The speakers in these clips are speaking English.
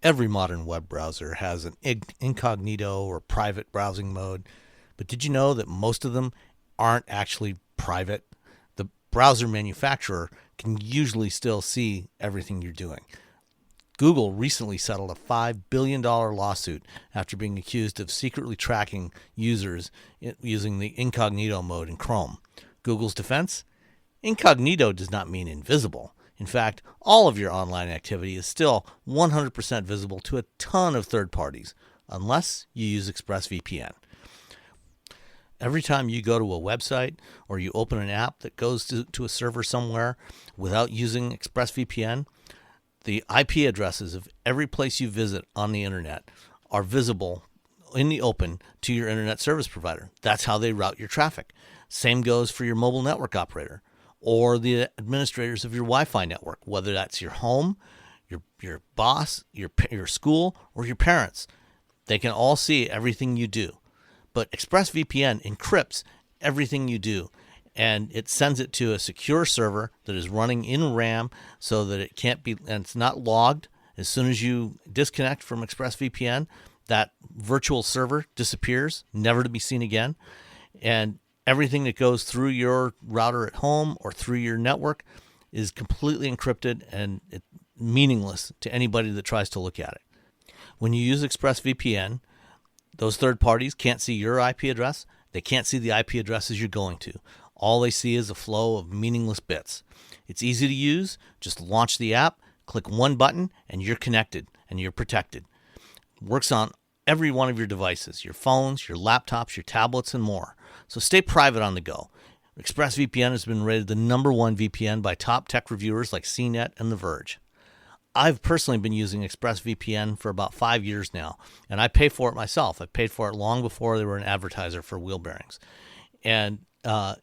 Every modern web browser has an incognito or private browsing mode, but did you know that most of them aren't actually private? The browser manufacturer can usually still see everything you're doing. Google recently settled a $5 billion lawsuit after being accused of secretly tracking users using the incognito mode in Chrome. Google's defense? Incognito does not mean invisible. In fact, all of your online activity is still 100% visible to a ton of third parties, unless you use ExpressVPN. Every time you go to a website or you open an app that goes to a server somewhere without using ExpressVPN, the IP addresses of every place you visit on the internet are visible in the open to your internet service provider. That's how they route your traffic. Same goes for your mobile network operator or the administrators of your Wi-Fi network, whether that's your home, your boss, your school, or your parents. They can all see everything you do. But ExpressVPN encrypts everything you do, and it sends it to a secure server that is running in RAM so that it can't be, and it's not logged. As soon as you disconnect from ExpressVPN, that virtual server disappears, never to be seen again. And everything that goes through your router at home or through your network is completely encrypted and it's meaningless to anybody that tries to look at it. When you use ExpressVPN, those third parties can't see your IP address. They can't see the IP addresses you're going to. All they see is a flow of meaningless bits. It's easy to use. Just launch the app, click one button, and you're connected and you're protected. It works on every one of your devices, your phones, your laptops, your tablets, and more. So stay private on the go. ExpressVPN has been rated the #1 VPN by top tech reviewers like CNET and The Verge. I've personally been using ExpressVPN for about 5 years now, and I pay for it myself. I paid for it long before they were an advertiser for wheel bearings. And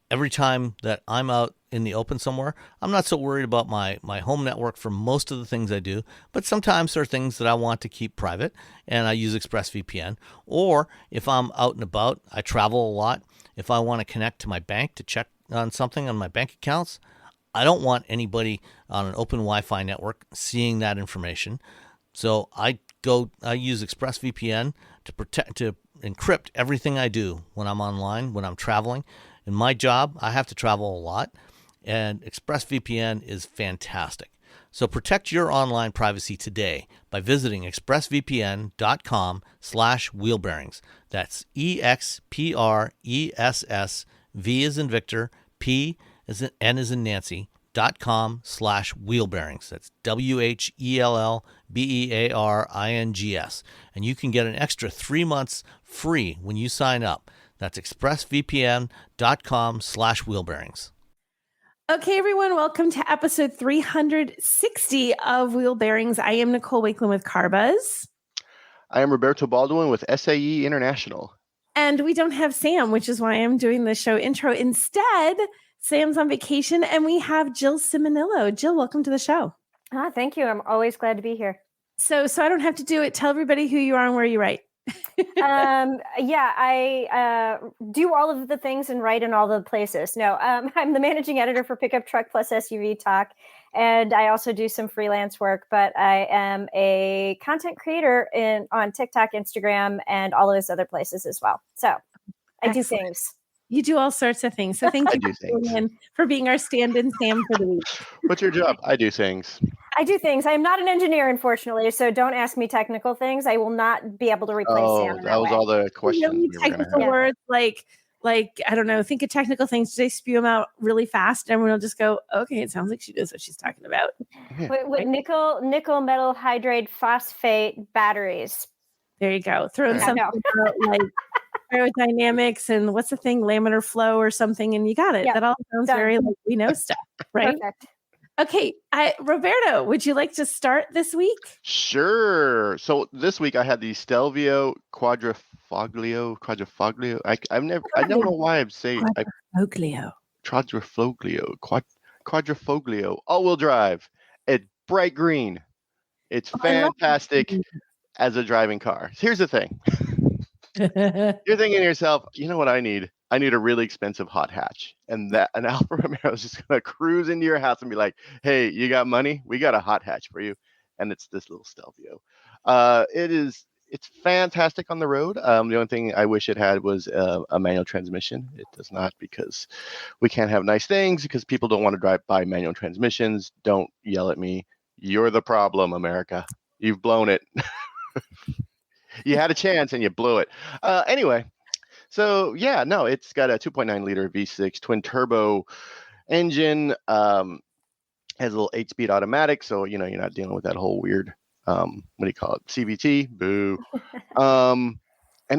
every time that I'm out in the open somewhere, I'm not so worried about my home network for most of the things I do, but sometimes there are things that I want to keep private, and I use ExpressVPN. Or if I'm out and about, I travel a lot. If I want to connect to my bank to check on something on my bank accounts, I don't want anybody on an open Wi-Fi network seeing that information. So I use ExpressVPN to encrypt everything I do when I'm online, when I'm traveling. In my job, I have to travel a lot, and ExpressVPN is fantastic. So protect your online privacy today by visiting expressvpn.com/wheelbearings. That's EXPRESS, V as in Victor, P as in N as in Nancy, .com/wheelbearings. That's WHELLBEARINGS. And you can get an extra 3 months free when you sign up. That's expressvpn.com/wheelbearings. Okay, everyone, welcome to episode 360 of Wheel Bearings. I am Nicole Wakeland with Carbuzz. I am Roberto Baldwin with SAE International. And we don't have Sam, which is why I'm doing the show intro. Instead, Sam's on vacation, and we have Jill Simonillo. Jill, welcome to the show. Thank you. I'm always glad to be here. So I don't have to do it. Tell everybody who you are and where you write. I do all of the things and write in all the places. No, I'm the managing editor for Pickup Truck Plus SUV Talk, and I also do some freelance work, but I am a content creator on TikTok, Instagram, and all of those other places as well. So I do things. You do all sorts of things. So thank you for being our stand-in Sam for the week. What's your job? I do things. I do things. I am not an engineer, unfortunately, so don't ask me technical things. I will not be able to replace Sam in that was way. all the questions. Really technical words like I don't know. Think of technical things. They spew them out really fast, and everyone will just go, "Okay, it sounds like she knows what she's talking about." With nickel metal hydride phosphate batteries. There you go. Throw in something about like aerodynamics and what's the thing, laminar flow or something, and you got it. Yep. That all sounds very like we know stuff, right? Perfect. Okay, Roberto, would you like to start this week? Sure. So this week I had the Stelvio Quadrifoglio. I don't know why I'm saying Quadrifoglio. All-wheel drive. It's bright green. It's fantastic as a driving car. Here's the thing. You're thinking to yourself, you know what I need? I need a really expensive hot hatch. And an Alfa Romeo is just going to cruise into your house and be like, hey, you got money? We got a hot hatch for you. and it's this little Stelvio. It's fantastic on the road. The only thing I wish it had was a manual transmission. It does not, because we can't have nice things, because people don't want to buy manual transmissions. Don't yell at me. You're the problem, America. You've blown it. You had a chance and you blew it. Anyway, so yeah, no, it's got a 2.9 liter V6 twin turbo engine. Has a little 8-speed automatic, so you're not dealing with that whole weird what do you call it, CVT. Boo. And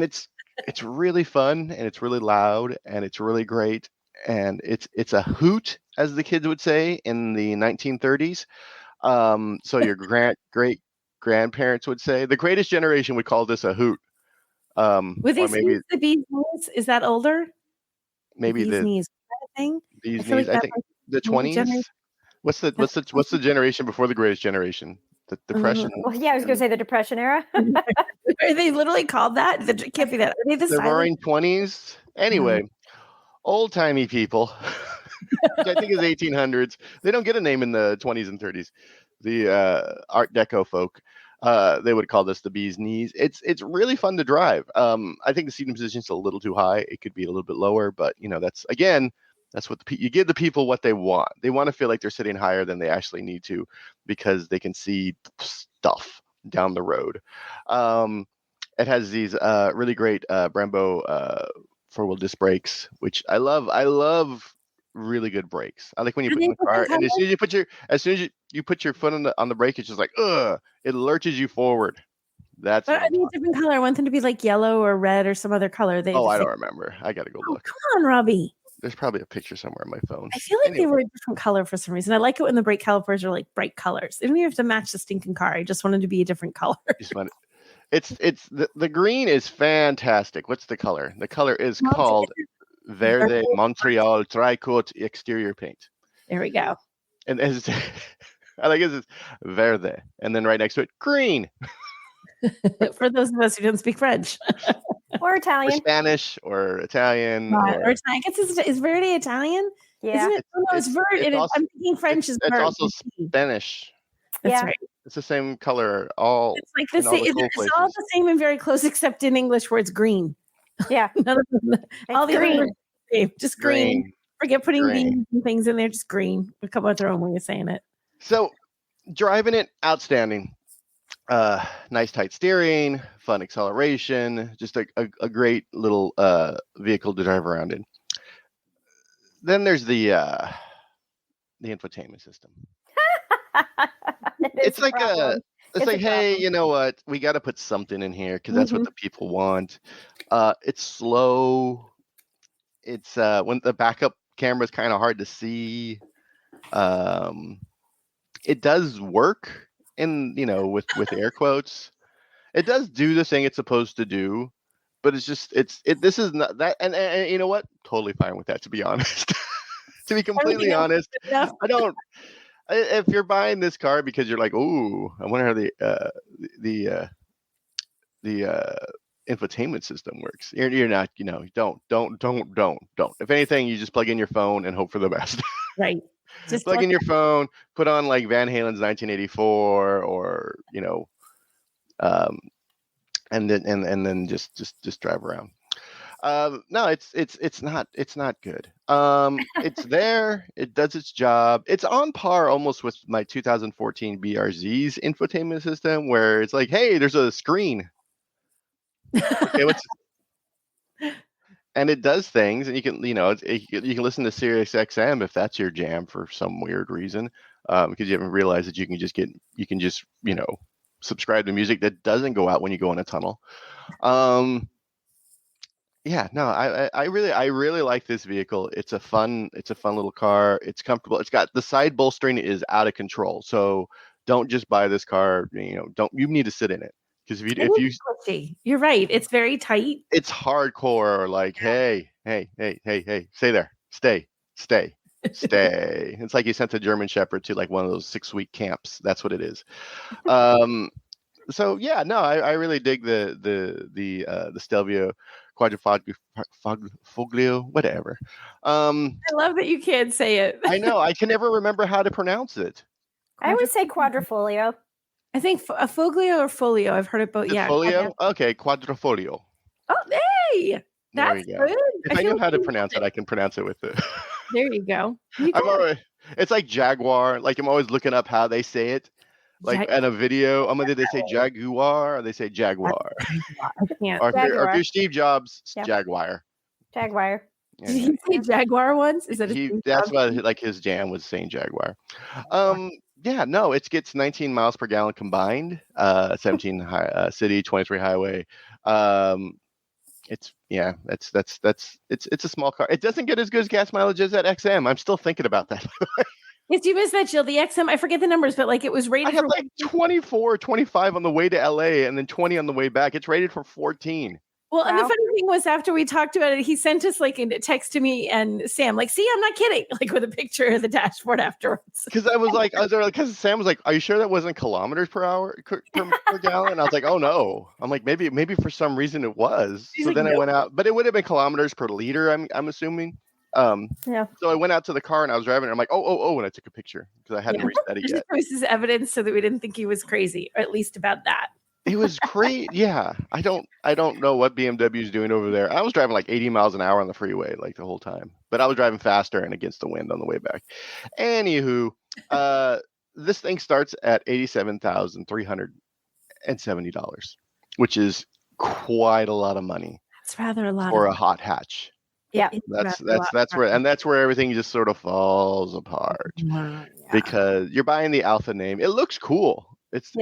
it's really fun, and it's really loud, and it's really great, and it's a hoot, as the kids would say in the 1930s. So your great grandparents would say. The greatest generation would call this a hoot. With these maybe the bee's knees, is that older? Maybe the knees, is that a thing? These knees. I think the 20s. What's the generation before the greatest generation? The Depression. Well, yeah, I was going to say the Depression era. Are they literally called that? It can't be that. Are they the Roaring 20s. Anyway, old timey people, which I think is 1800s. They don't get a name in the 20s and 30s. The Art Deco folk, they would call this the bee's knees. It's really fun to drive. I think the seating position is a little too high. It could be a little bit lower, but that's what you give the people what they want. They want to feel like they're sitting higher than they actually need to, because they can see stuff down the road. It has these really great Brembo 4-wheel disc brakes, which I love. I love really good brakes. I like when you put in the car, and as soon as you put your foot on the brake, it's just like, it lurches you forward. That's. But I mean, different color. I want them to be like yellow or red or some other color. I don't remember. I got to go look. Come on, Robbie. There's probably a picture somewhere on my phone. I feel like they were a different color for some reason. I like it when the brake calipers are like bright colors. They don't even have to match the stinking car. I just want them to be a different color. It's the green is fantastic. What's the color? The color is called Verde Montreal Tricoat exterior paint. There we go. And I like it's Verde, and then right next to it, green. For those of us who don't speak French. Or Italian. Or Spanish or Italian. Or Italian. I guess is Verde Italian? Yeah. Isn't it? Oh, no, it's Verde. I'm thinking French is Verde. It's also Spanish. That's right. It's the same color. It's like the same. It's all the same and very close, except in English where it's green. Yeah. All the other same. Just green. Forget putting beans and things in there. Just green. We come up with our own way of saying it. So driving it, outstanding. Nice tight steering, fun acceleration, just a great little vehicle to drive around in. Then there's the infotainment system. It's like hey, you know what? We got to put something in here because that's what the people want. It's slow. It's when the backup camera is kind of hard to see. It does work with air quotes. It does do the thing it's supposed to do, but it's just this is not that, and you know what? Totally fine with that, to be honest. To be completely honest, I don't. If you're buying this car because you're like, ooh, I wonder how the infotainment system works. You're not, don't. If anything, you just plug in your phone and hope for the best. Right. Just plug in your phone, put on like Van Halen's 1984, or and then just drive around. No, it's not good. It's there. It does its job. It's on par almost with my 2014 BRZ's infotainment system, where it's like, hey, there's a screen. Okay, and it does things, and you can you can listen to Sirius XM if that's your jam for some weird reason, because you haven't realized that you can just subscribe to music that doesn't go out when you go in a tunnel. Yeah, no, I really like this vehicle. It's a fun little car. It's comfortable. It's got the side bolstering is out of control. So don't just buy this car. You need to sit in it, because you're right. It's very tight. It's hardcore. Like, hey, stay there, stay. It's like you sent a German Shepherd to like one of those 6-week camps. That's what it is. So yeah, no, I really dig the Stelvio Quadrifoglio, whatever. I love that you can't say it. I know. I can never remember how to pronounce it. I would say quadrifolio. I think a Foglio or Folio. I've heard it both. Is it Yeah. Folio? Okay, Quadrifoglio. Oh, hey, There that's you go. good. If I feel know how to you pronounce nailed it, I can pronounce it with it. There you go. You I'm got it. always, it's like Jaguar. Like I'm always looking up how they say it. Like in a video, did they say Jaguar or they say Jaguar? I can't. Or Jaguar. if you're Steve Jobs, Yep. Jaguar. Jaguar. Yeah, Did he say Jaguar once? Is that that's what like his jam was saying Jaguar. Yeah, no, it gets 19 miles per gallon combined. 17 city, 23 highway. It's a small car. It doesn't get as good as gas mileage as that XM. I'm still thinking about that. Yes, you missed that, Jill. The XM, I forget the numbers, but like it was I rated had for like 24, 25 on the way to LA and then 20 on the way back. It's rated for 14. Well, and the Wow. funny thing was after we talked about it, he sent us like a text to me and Sam, like, see, I'm not kidding, like with a picture of the dashboard afterwards. Because because Sam was like, "Are you sure that wasn't kilometers per hour per gallon?" I was like, "Oh no." I'm like, maybe for some reason it was. He's So like, then I "Nope." went out, but it would have been kilometers per liter. I'm assuming. Yeah. So I went out to the car and I was driving. And I'm like, oh, and I took a picture because I hadn't Yeah. reset it yet. This is evidence so that we didn't think he was crazy, or at least about that. It was great. Yeah, I don't know what BMW is doing over there. I was driving like 80 miles an hour on the freeway like the whole time, but I was driving faster and against the wind on the way back. Anywho, this thing starts at $87,370, which is quite a lot of money It's rather a lot for a hot hatch. Yeah. That's where everything just sort of falls apart because you're buying the Alpha name. It looks cool. It's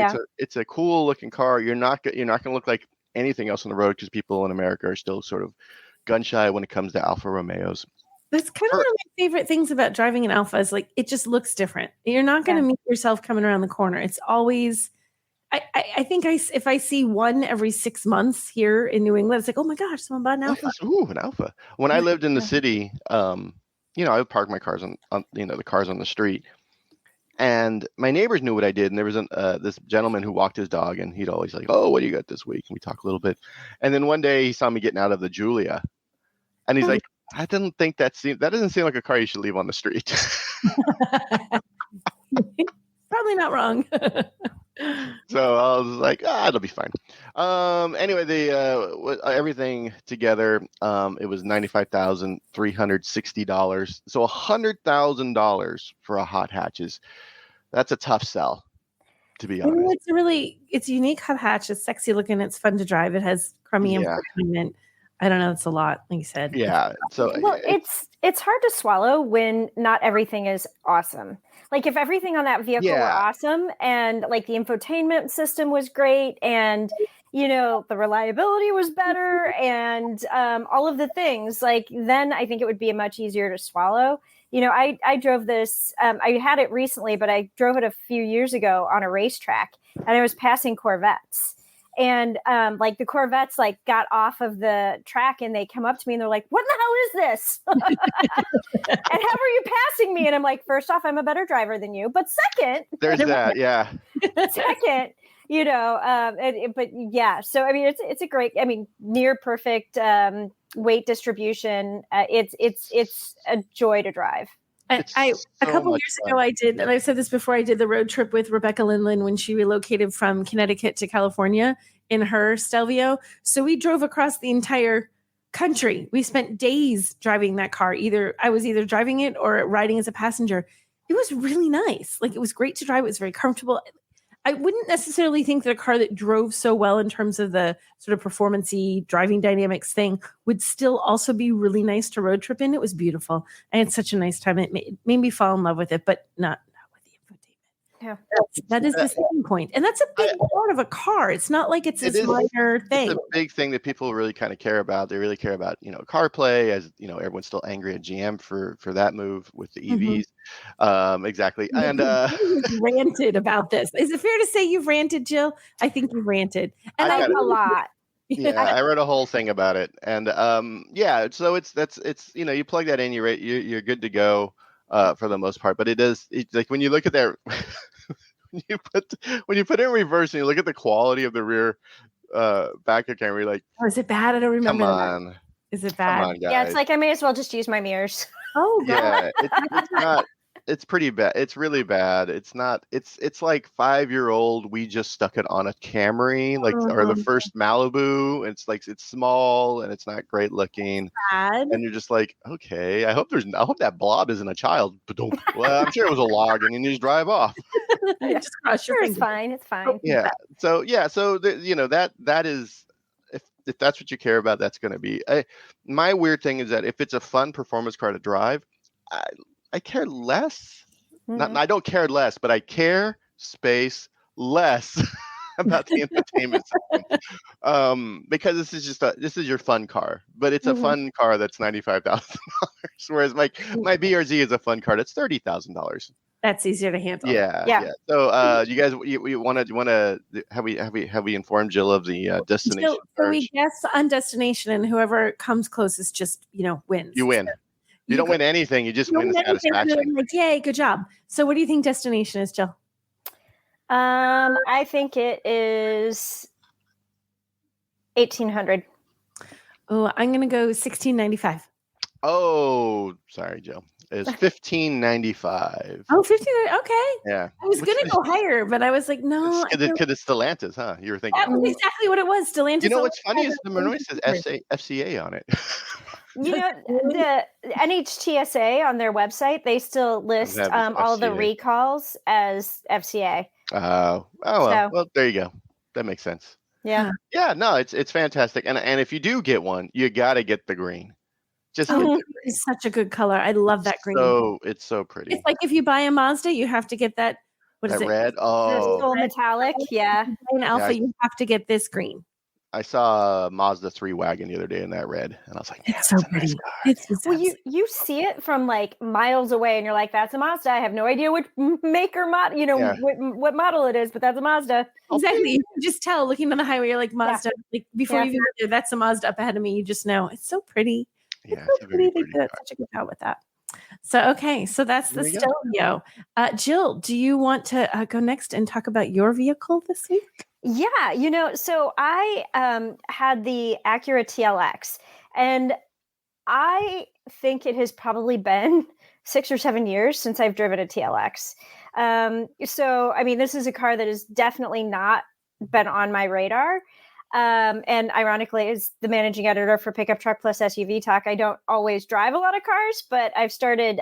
a cool looking car. You're not going to look like anything else on the road because people in America are still sort of gun shy when it comes to Alfa Romeos. That's kind of one of my favorite things about driving an Alpha is like it just looks different. You're not going to meet yourself coming around the corner. It's always I think if I see one every 6 months here in New England, it's like, oh my gosh, someone bought an Alpha. Ooh, an Alpha. When I lived in the city, I would park my cars on the cars on the street. And my neighbors knew what I did. And there was this gentleman who walked his dog and he'd always like, oh, what do you got this week? And we talk a little bit. And then one day he saw me getting out of the Giulia and he's like, I didn't think that doesn't seem like a car you should leave on the street. Probably not wrong. So I was like, it'll be fine. Anyway, everything together, it was $95,360. So $100,000 for a hot hatches. That's a tough sell, to be honest. It's a unique hot hatch. It's sexy looking. It's fun to drive. It has chromium entertainment. I don't know. It's a lot, like you said. Yeah. So it's hard to swallow when not everything is awesome. Like if everything on that vehicle were awesome and like the infotainment system was great and the reliability was better and all of the things, like then I think it would be much easier to swallow. I drove this, I had it recently, but I drove it a few years ago on a racetrack and I was passing Corvettes. And like the Corvettes like got off of the track and they come up to me and they're like, what the hell is this? And how are you passing me? And I'm like, first off, I'm a better driver than you. But second, there's that. Yeah. Second, but yeah. So, I mean, it's a great, near perfect weight distribution. It's a joy to drive. A couple years ago, I did, and I've said this before, I did the road trip with Rebecca Lindland when she relocated from Connecticut to California in her Stelvio. So we drove across the entire country. We spent days driving that car. I was either driving it or riding as a passenger. It was really nice. Like it was great to drive. It was very comfortable. I wouldn't necessarily think that a car that drove so well in terms of the sort of performance-y driving dynamics thing would still also be really nice to road trip in. It was beautiful. I had such a nice time. It made me fall in love with it, but not with the infotainment. Yeah. That is the second point. And that's a big part of a car. It's not like it's this minor thing. It's a big thing that people really kind of care about. They really care about, CarPlay, as everyone's still angry at GM for that move with the EVs. Exactly. And you've ranted about this. Is it fair to say you've ranted, Jill? I think you've ranted. And a lot. Yeah, I read a whole thing about it. And so it's you plug that in, you're good to go for the most part. But it's like when you look at that when you put it in reverse and you look at the quality of the rear backer camera, you're like, oh, is it bad? I don't remember. Come on. Is it bad? Come on, guys. Yeah, it's like I may as well just use my mirrors. Oh, yeah, it's not. It's pretty bad. It's really bad. It's not. It's like 5-year-old. We just stuck it on a Camry, like or the first Malibu. It's like it's small and it's not great looking. Bad. And you're just like, okay. I hope that blob isn't a child. But well, I'm sure it was a log, and then you just drive off. Just cross your It's fine. It's fine. Yeah. So that is if that's what you care about, that's going to be. My weird thing is that if it's a fun performance car to drive, I care less. I don't care less, but I care less about the entertainment system. Because this is your fun car, but it's a fun car that's $95,000, whereas my BRZ is a fun car that's $30,000. That's easier to handle. Yeah. So, you guys, you want to have we informed Jill of the destination? So we guess on destination, and whoever comes closest just wins. You win. You don't win anything. You just win the satisfaction. Like, yay, good job. So what do you think destination is, Jill? I think it is 1,800. Oh, I'm going to go 1,695. Oh, sorry, Jill. It's 1,595. Oh, 15. Okay. Yeah. I was going to go higher, but I was like, no. Because it's Stellantis, huh? You were thinking. That was exactly what it was. Stellantis. You know what's funny is the Monroe says FCA on it. You know, the NHTSA on their website, they still list all the recalls as FCA. Oh, well, there you go. That makes sense. Yeah. Yeah, no, it's fantastic. And if you do get one, you got to get the green. It's such a good color. I love that green. So it's so pretty. It's like if you buy a Mazda, you have to get that. What is it? Red? Oh, full metallic. Yeah. An Alpha, you have to get this green. I saw a Mazda 3 wagon the other day in that red, and I was like, "It's so pretty." Well, you see it from like miles away, and you're like, "That's a Mazda." I have no idea what make or model, what model it is, but that's a Mazda. Exactly. You can just tell looking on the highway. You're like Mazda. Like before you even get there, that's a Mazda up ahead of me. You just know it's so pretty. Yeah, it's so pretty. They did such a good job with that. So so that's the Stelvio. Jill, do you want to go next and talk about your vehicle this week? Yeah, so I had the Acura TLX, and I think it has probably been 6 or 7 years since I've driven a TLX. So, I mean, this is a car that has definitely not been on my radar. And ironically, as the managing editor for Pickup Truck Plus SUV Talk, I don't always drive a lot of cars, but I've started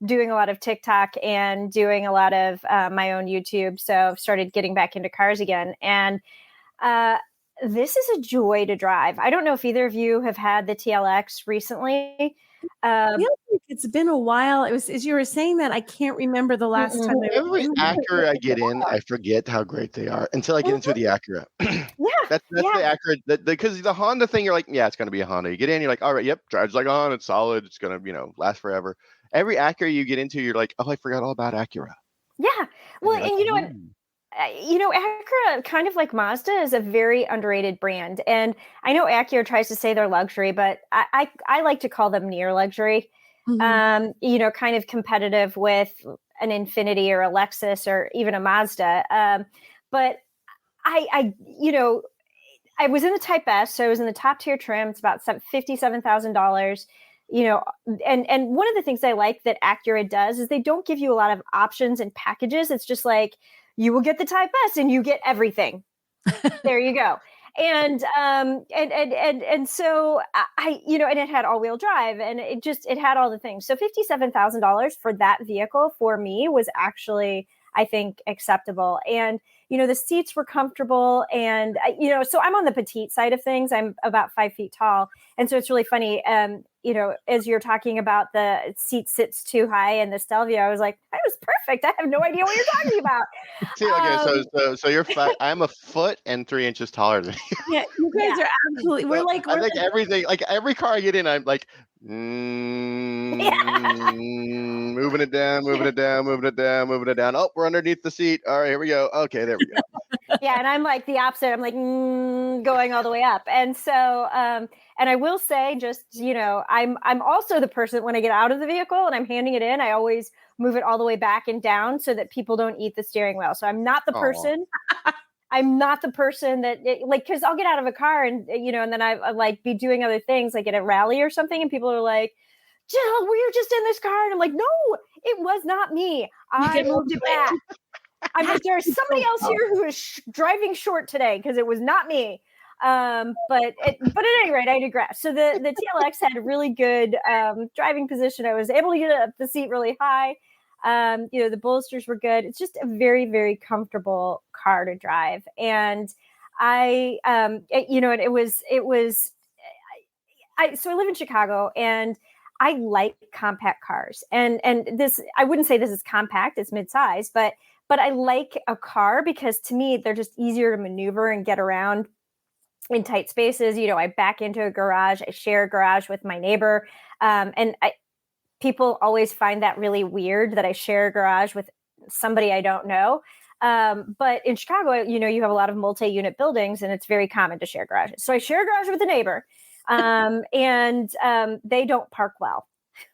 doing a lot of TikTok and doing a lot of my own YouTube. So I've started getting back into cars again. And this is a joy to drive. I don't know if either of you have had the TLX recently. I feel like it's been a while. It was, as you were saying that, I can't remember the last time. Every Acura I get in, I forget how great they are until I get into the Acura. That's the Acura. Because the Honda thing, you're like, yeah, it's going to be a Honda. You get in, you're like, all right, yep, drives like a Honda. It's solid. It's going to, last forever. Every Acura you get into, you're like, oh, I forgot all about Acura. Yeah. Well, and you know what? Acura, kind of like Mazda, is a very underrated brand. And I know Acura tries to say they're luxury, but I like to call them near luxury. Mm-hmm. Kind of competitive with an Infiniti or a Lexus or even a Mazda. But I was in the Type S, so I was in the top tier trim. It's about $57,000. And one of the things I like that Acura does is they don't give you a lot of options and packages. It's just like, you will get the Type S and you get everything. There you go. And so and it had all-wheel drive, and it had all the things. So $57,000 for that vehicle for me was actually, I think, acceptable. And the seats were comfortable, and so I'm on the petite side of things. I'm about 5 feet tall, and so it's really funny. As you're talking about the seat sits too high and the Stelvio, I was like, that was perfect. I have no idea what you're talking about. See, okay, so you're I'm a foot and 3 inches taller than you. Yeah, you guys are absolutely. We're like, I think everything, like every car I get in, I'm like, moving it down, moving it down, moving it down, moving it down. Oh, we're underneath the seat. All right, here we go. Okay, there we go. Yeah, and I'm like the opposite. I'm like going all the way up. And so, and I will say, just I'm also the person when I get out of the vehicle and I'm handing it in, I always move it all the way back and down so that people don't eat the steering wheel. So I'm not the person. I'm not the person that because I'll get out of a car and and then I like be doing other things like at a rally or something, and people are like, Jill, were you just in this car? And I'm like, no, It was not me. I moved it back. I'm like, there's somebody else here who is driving short today because it was not me. But at any rate, I digress. So the TLX had a really good driving position. I was able to get up the seat really high. The bolsters were good. It's just a very, very comfortable car to drive. And so I live in Chicago, and I like compact cars. And this, I wouldn't say this is compact, it's midsize, but I like a car because to me, they're just easier to maneuver and get around in tight spaces. I back into a garage, I share a garage with my neighbor. People always find that really weird that I share a garage with somebody I don't know. But in Chicago, you have a lot of multi-unit buildings, and it's very common to share garages. So I share a garage with a neighbor, and they don't park well.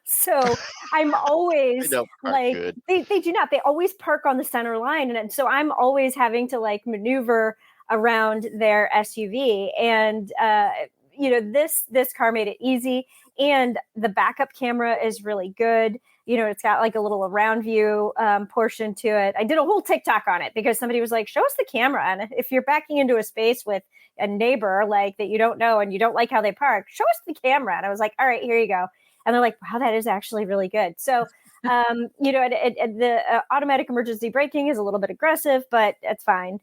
So I'm always like, they do not. They always park on the center line, and so I'm always having to like maneuver around their SUV. And this car made it easy, and the backup camera is really good. It's got like a little around view portion to it. I did a whole TikTok on it because somebody was like, show us the camera. And if you're backing into a space with a neighbor like that you don't know and you don't like how they park, show us the camera. And I was like, all right, here you go. And they're like, wow, that is actually really good. So, the automatic emergency braking is a little bit aggressive, but it's fine.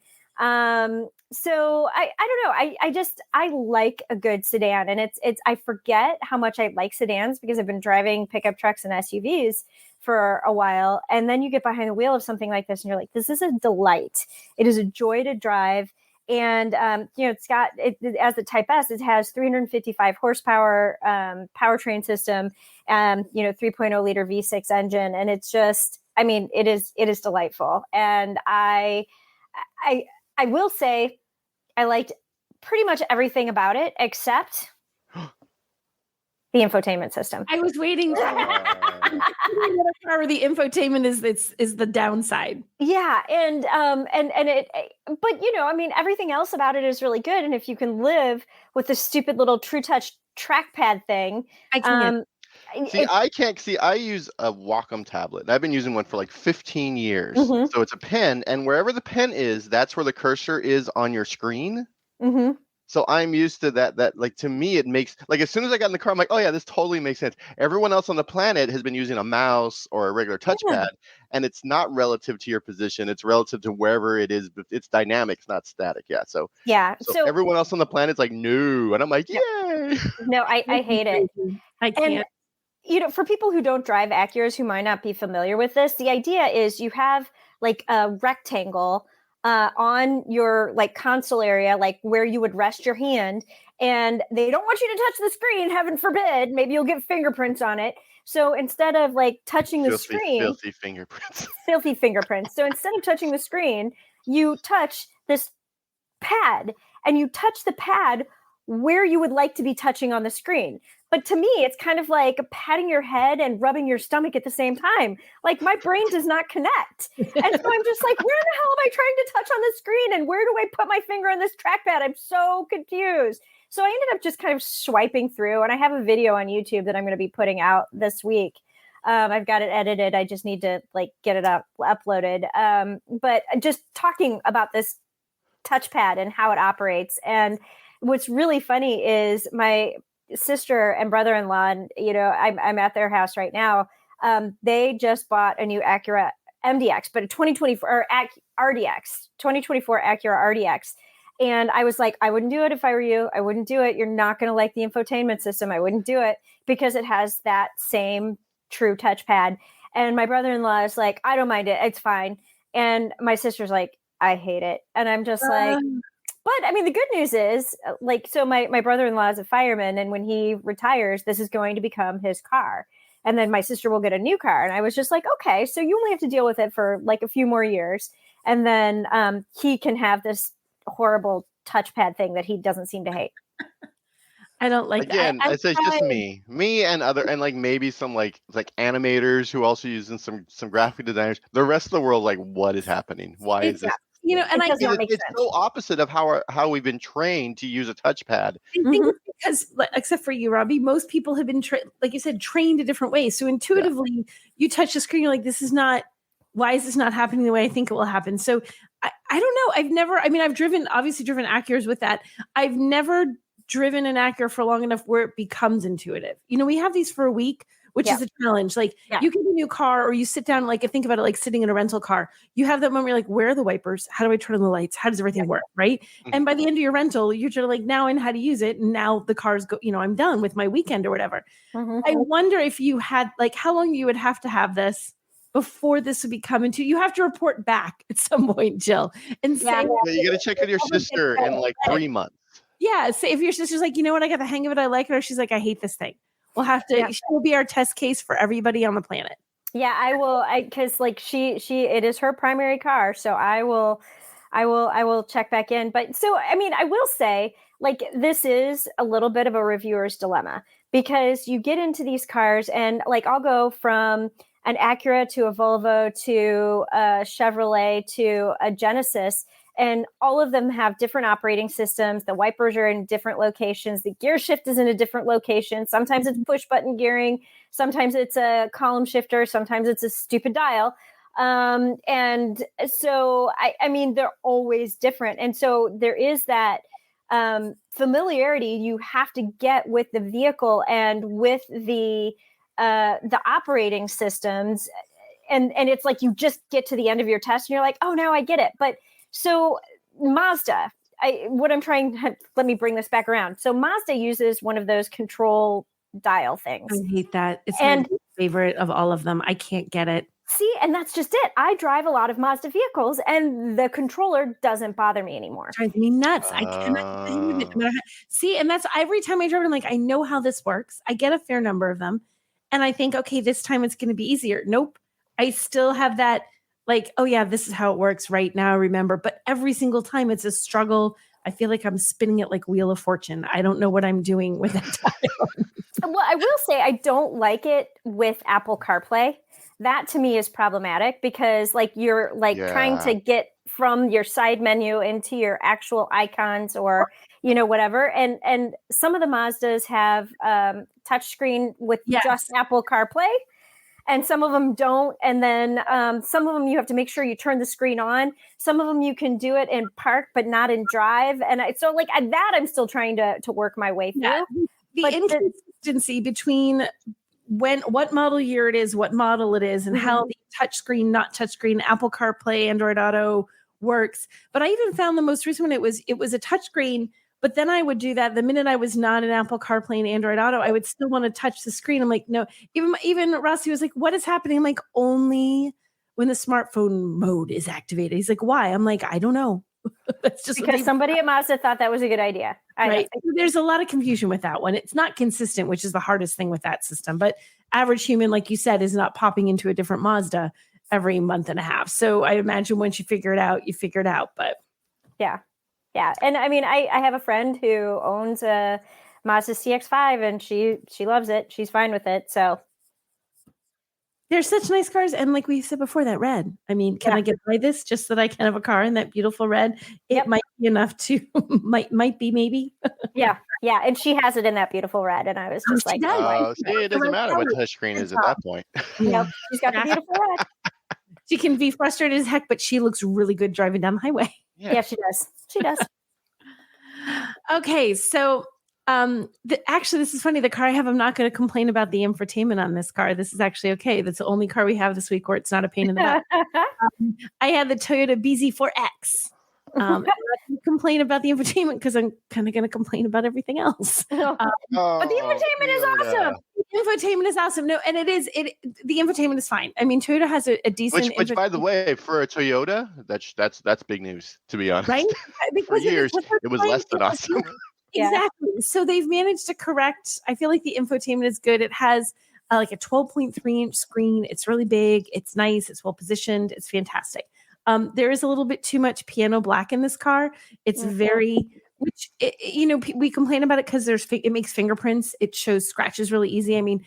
So I don't know. I like a good sedan, and I forget how much I like sedans because I've been driving pickup trucks and SUVs for a while. And then you get behind the wheel of something like this and you're like, this is a delight. It is a joy to drive. And, it's got, as the Type S, it has 355 horsepower powertrain system, 3.0 liter V6 engine. And it's just, it is delightful. And I will say I liked pretty much everything about it except the infotainment system. I was waiting for the infotainment is the downside. Yeah, and but everything else about it is really good. And if you can live with the stupid little True Touch trackpad thing, I can't. I can't see. I use a Wacom tablet. I've been using one for like 15 years. Mm-hmm. So it's a pen, and wherever the pen is, that's where the cursor is on your screen. Mm-hmm. So I'm used to that. That, like, to me, it makes, like, as soon as I got in the car, I'm like, oh yeah, this totally makes sense. Everyone else on the planet has been using a mouse or a regular touchpad, and it's not relative to your position. It's relative to wherever it is. But it's dynamic, it's not static. Yeah. So So everyone else on the planet's like, no, and I'm like, yay. No, I hate it. I can't. And, for people who don't drive Acuras who might not be familiar with this, the idea is you have like a rectangle on your like console area, like where you would rest your hand, and they don't want you to touch the screen. Heaven forbid, maybe you'll get fingerprints on it. So instead of like touching the screen, filthy fingerprints. So instead of touching the screen, you touch this pad, and you touch the pad where you would like to be touching on the screen. But to me, it's kind of like patting your head and rubbing your stomach at the same time. Like, my brain does not connect. And so I'm just like, where the hell am I trying to touch on the screen? And where do I put my finger on this trackpad? I'm so confused. So I ended up just kind of swiping through. And I have a video on YouTube that I'm going to be putting out this week. I've got it edited. I just need to like get it uploaded. But just talking about this touchpad and how it operates. And what's really funny is my sister and brother-in-law, and I'm at their house right now. They just bought a new Acura MDX, but a 2024 RDX, 2024 Acura RDX. And I was like, I wouldn't do it if I were you. I wouldn't do it. You're not going to like the infotainment system. I wouldn't do it because it has that same true touchpad. And my brother-in-law is like, I don't mind it. It's fine. And my sister's like, I hate it. And I'm just like, but the good news is, like, so my brother-in-law is a fireman, and when he retires, this is going to become his car. And then my sister will get a new car. And I was just like, okay, so you only have to deal with it for like a few more years. And then he can have this horrible touchpad thing that he doesn't seem to hate. I don't like that. Again, it's just me and other, and like maybe some like animators who also using some graphic designers. The rest of the world, like, what is happening? Why is this And I think it's so opposite of how we've been trained to use a touchpad. I think it's because, except for you, Robbie, most people have been, like you said, trained a different way. So intuitively, you touch the screen, you're like, why is this not happening the way I think it will happen? So I don't know. I've obviously driven Acuras with that. I've never driven an Acura for long enough where it becomes intuitive. We have these for a week, which is a challenge. Like you get a new car, or you sit down, like think about it, like sitting in a rental car. You have that moment where you're like, where are the wipers? How do I turn on the lights? How does everything work? Right. And by the end of your rental, you're just like, now I know how to use it. And now the car's I'm done with my weekend or whatever. I wonder if you had, like, how long you would have to have this before this would be coming to you. Have to report back at some point, Jill, and say, you got to check with your sister in like 3 months. Yeah. Say if your sister's like, you know what, I got the hang of it, I like it, or she's like, I hate this thing. We'll have to. She will be our test case for everybody on the planet. Yeah, I will. Because like it is her primary car, so I will check back in. But so I will say, like, this is a little bit of a reviewer's dilemma, because you get into these cars and like I'll go from an Acura to a Volvo to a Chevrolet to a Genesis. And all of them have different operating systems. The wipers are in different locations. The gear shift is in a different location. Sometimes it's push button gearing. Sometimes it's a column shifter. Sometimes it's a stupid dial. And so, they're always different. And so there is that familiarity you have to get with the vehicle and with the operating systems. And it's like you just get to the end of your test and you're like, oh, now I get it. But so Mazda, let me bring this back around. So Mazda uses one of those control dial things. I hate that. It's my favorite of all of them. I can't get it. See, and that's just it. I drive a lot of Mazda vehicles and the controller doesn't bother me anymore. It drives me nuts. I cannot get it. See, and that's every time I drive it, I'm like, I know how this works. I get a fair number of them. And I think, okay, this time it's going to be easier. Nope. I still have that, like, oh yeah, this is how it works right now. I remember, but every single time it's a struggle. I feel like I'm spinning it like Wheel of Fortune. I don't know what I'm doing with that dial. Well, I will say I don't like it with Apple CarPlay. That to me is problematic because like you're like trying to get from your side menu into your actual icons or whatever. And some of the Mazdas have touchscreen with just Apple CarPlay. And some of them don't. And then some of them you have to make sure you turn the screen on. Some of them you can do it in park, but not in drive. And so like that I'm still trying to work my way through. Yeah. The inconsistency between what model year it is, what model it is, and how the touchscreen, not touchscreen, Apple CarPlay, Android Auto works. But I even found the most recent one, it was a touchscreen. But then I would do that the minute I was not an Apple CarPlay and Android Auto, I would still want to touch the screen. I'm like, no. Even Rossi was like, what is happening? I'm like, only when the smartphone mode is activated. He's like, why? I'm like, I don't know. That's just because somebody at Mazda thought that was a good idea. Right. There's a lot of confusion with that one. It's not consistent, which is the hardest thing with that system. But average human, like you said, is not popping into a different Mazda every month and a half. So I imagine once you figure it out, you figure it out. But yeah. Yeah. And I have a friend who owns a Mazda CX-5 and she loves it. She's fine with it. So they're such nice cars. And like we said before, that red. I mean, can I get by this just so that I can have a car in that beautiful red? It might be enough to might be maybe. Yeah. Yeah. And she has it in that beautiful red. And I was just like, it doesn't matter what touchscreen is at that point. Yep. She's got the beautiful red. She can be frustrated as heck, but she looks really good driving down the highway. Yeah, she does. She does. Okay, so actually, this is funny. The car I have, I'm not going to complain about the infotainment on this car. This is actually okay. That's the only car we have this week where it's not a pain in the butt. I had the Toyota BZ4X. I'm not going to complain about the infotainment because I'm kind of going to complain about everything else. But the infotainment is awesome. The infotainment is awesome. No, and the infotainment is fine. I mean, Toyota has a decent. Which, by the way, for a Toyota, that's big news. To be honest, right? For years, it was less than awesome. Exactly. So they've managed to correct. I feel like the infotainment is good. It has like a 12.3-inch screen. It's really big. It's nice. It's well positioned. It's fantastic. There is a little bit too much piano black in this car. It's very, which we complain about it because it makes fingerprints. It shows scratches really easy. I mean,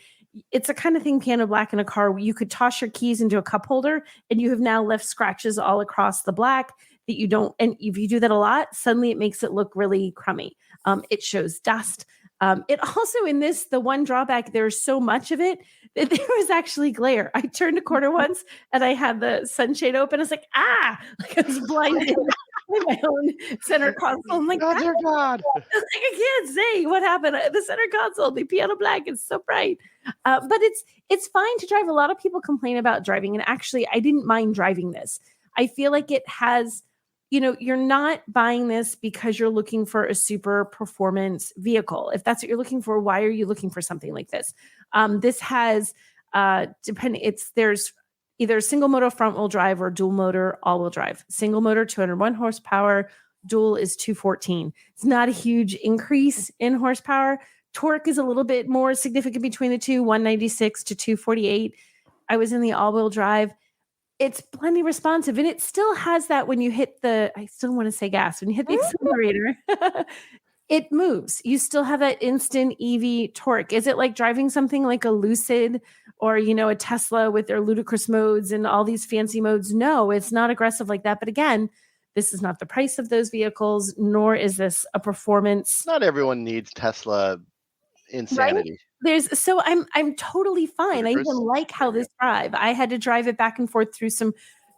it's a kind of thing, piano black in a car where you could toss your keys into a cup holder and you have now left scratches all across the black. that you don't, and if you do that a lot, suddenly it makes it look really crummy. It shows dust. It also, in this, the one drawback, there's so much of it that there was actually glare. I turned a corner once and I had the sunshade open. I was like, like I was blinded by my own center console. I'm like, God, dear God. like, I can't say what happened. The center console, the piano black is so bright. But it's fine to drive. A lot of people complain about driving. And actually, I didn't mind driving this. I feel like it has, you're not buying this because you're looking for a super performance vehicle. If that's what you're looking for, why are you looking for something like this? This has, there's either single motor front wheel drive or dual motor all wheel drive. Single motor, 201 horsepower. Dual is 214. It's not a huge increase in horsepower. Torque is a little bit more significant between the two, 196 to 248. I was in the all wheel drive. It's plenty responsive, and it still has that when you hit I still want to say gas, when you hit the accelerator, it moves. You still have that instant EV torque. Is it like driving something like a Lucid or, a Tesla with their ludicrous modes and all these fancy modes? No, it's not aggressive like that. But again, this is not the price of those vehicles, nor is this a performance. Not everyone needs Tesla insanity. Right? I'm totally fine. Ludicrous. I even like how this drive. I had to drive it back and forth through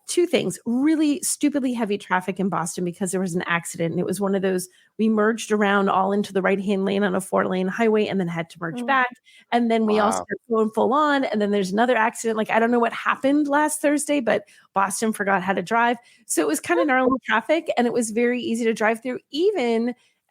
two things. Really stupidly heavy traffic in Boston because there was an accident. And it was one of those, we merged around all into the right-hand lane on a 4-lane highway and then had to merge back. And then we all started going full on. And then there's another accident. Like, I don't know what happened last Thursday, but Boston forgot how to drive. So it was kind of gnarly traffic, and it was very easy to drive through.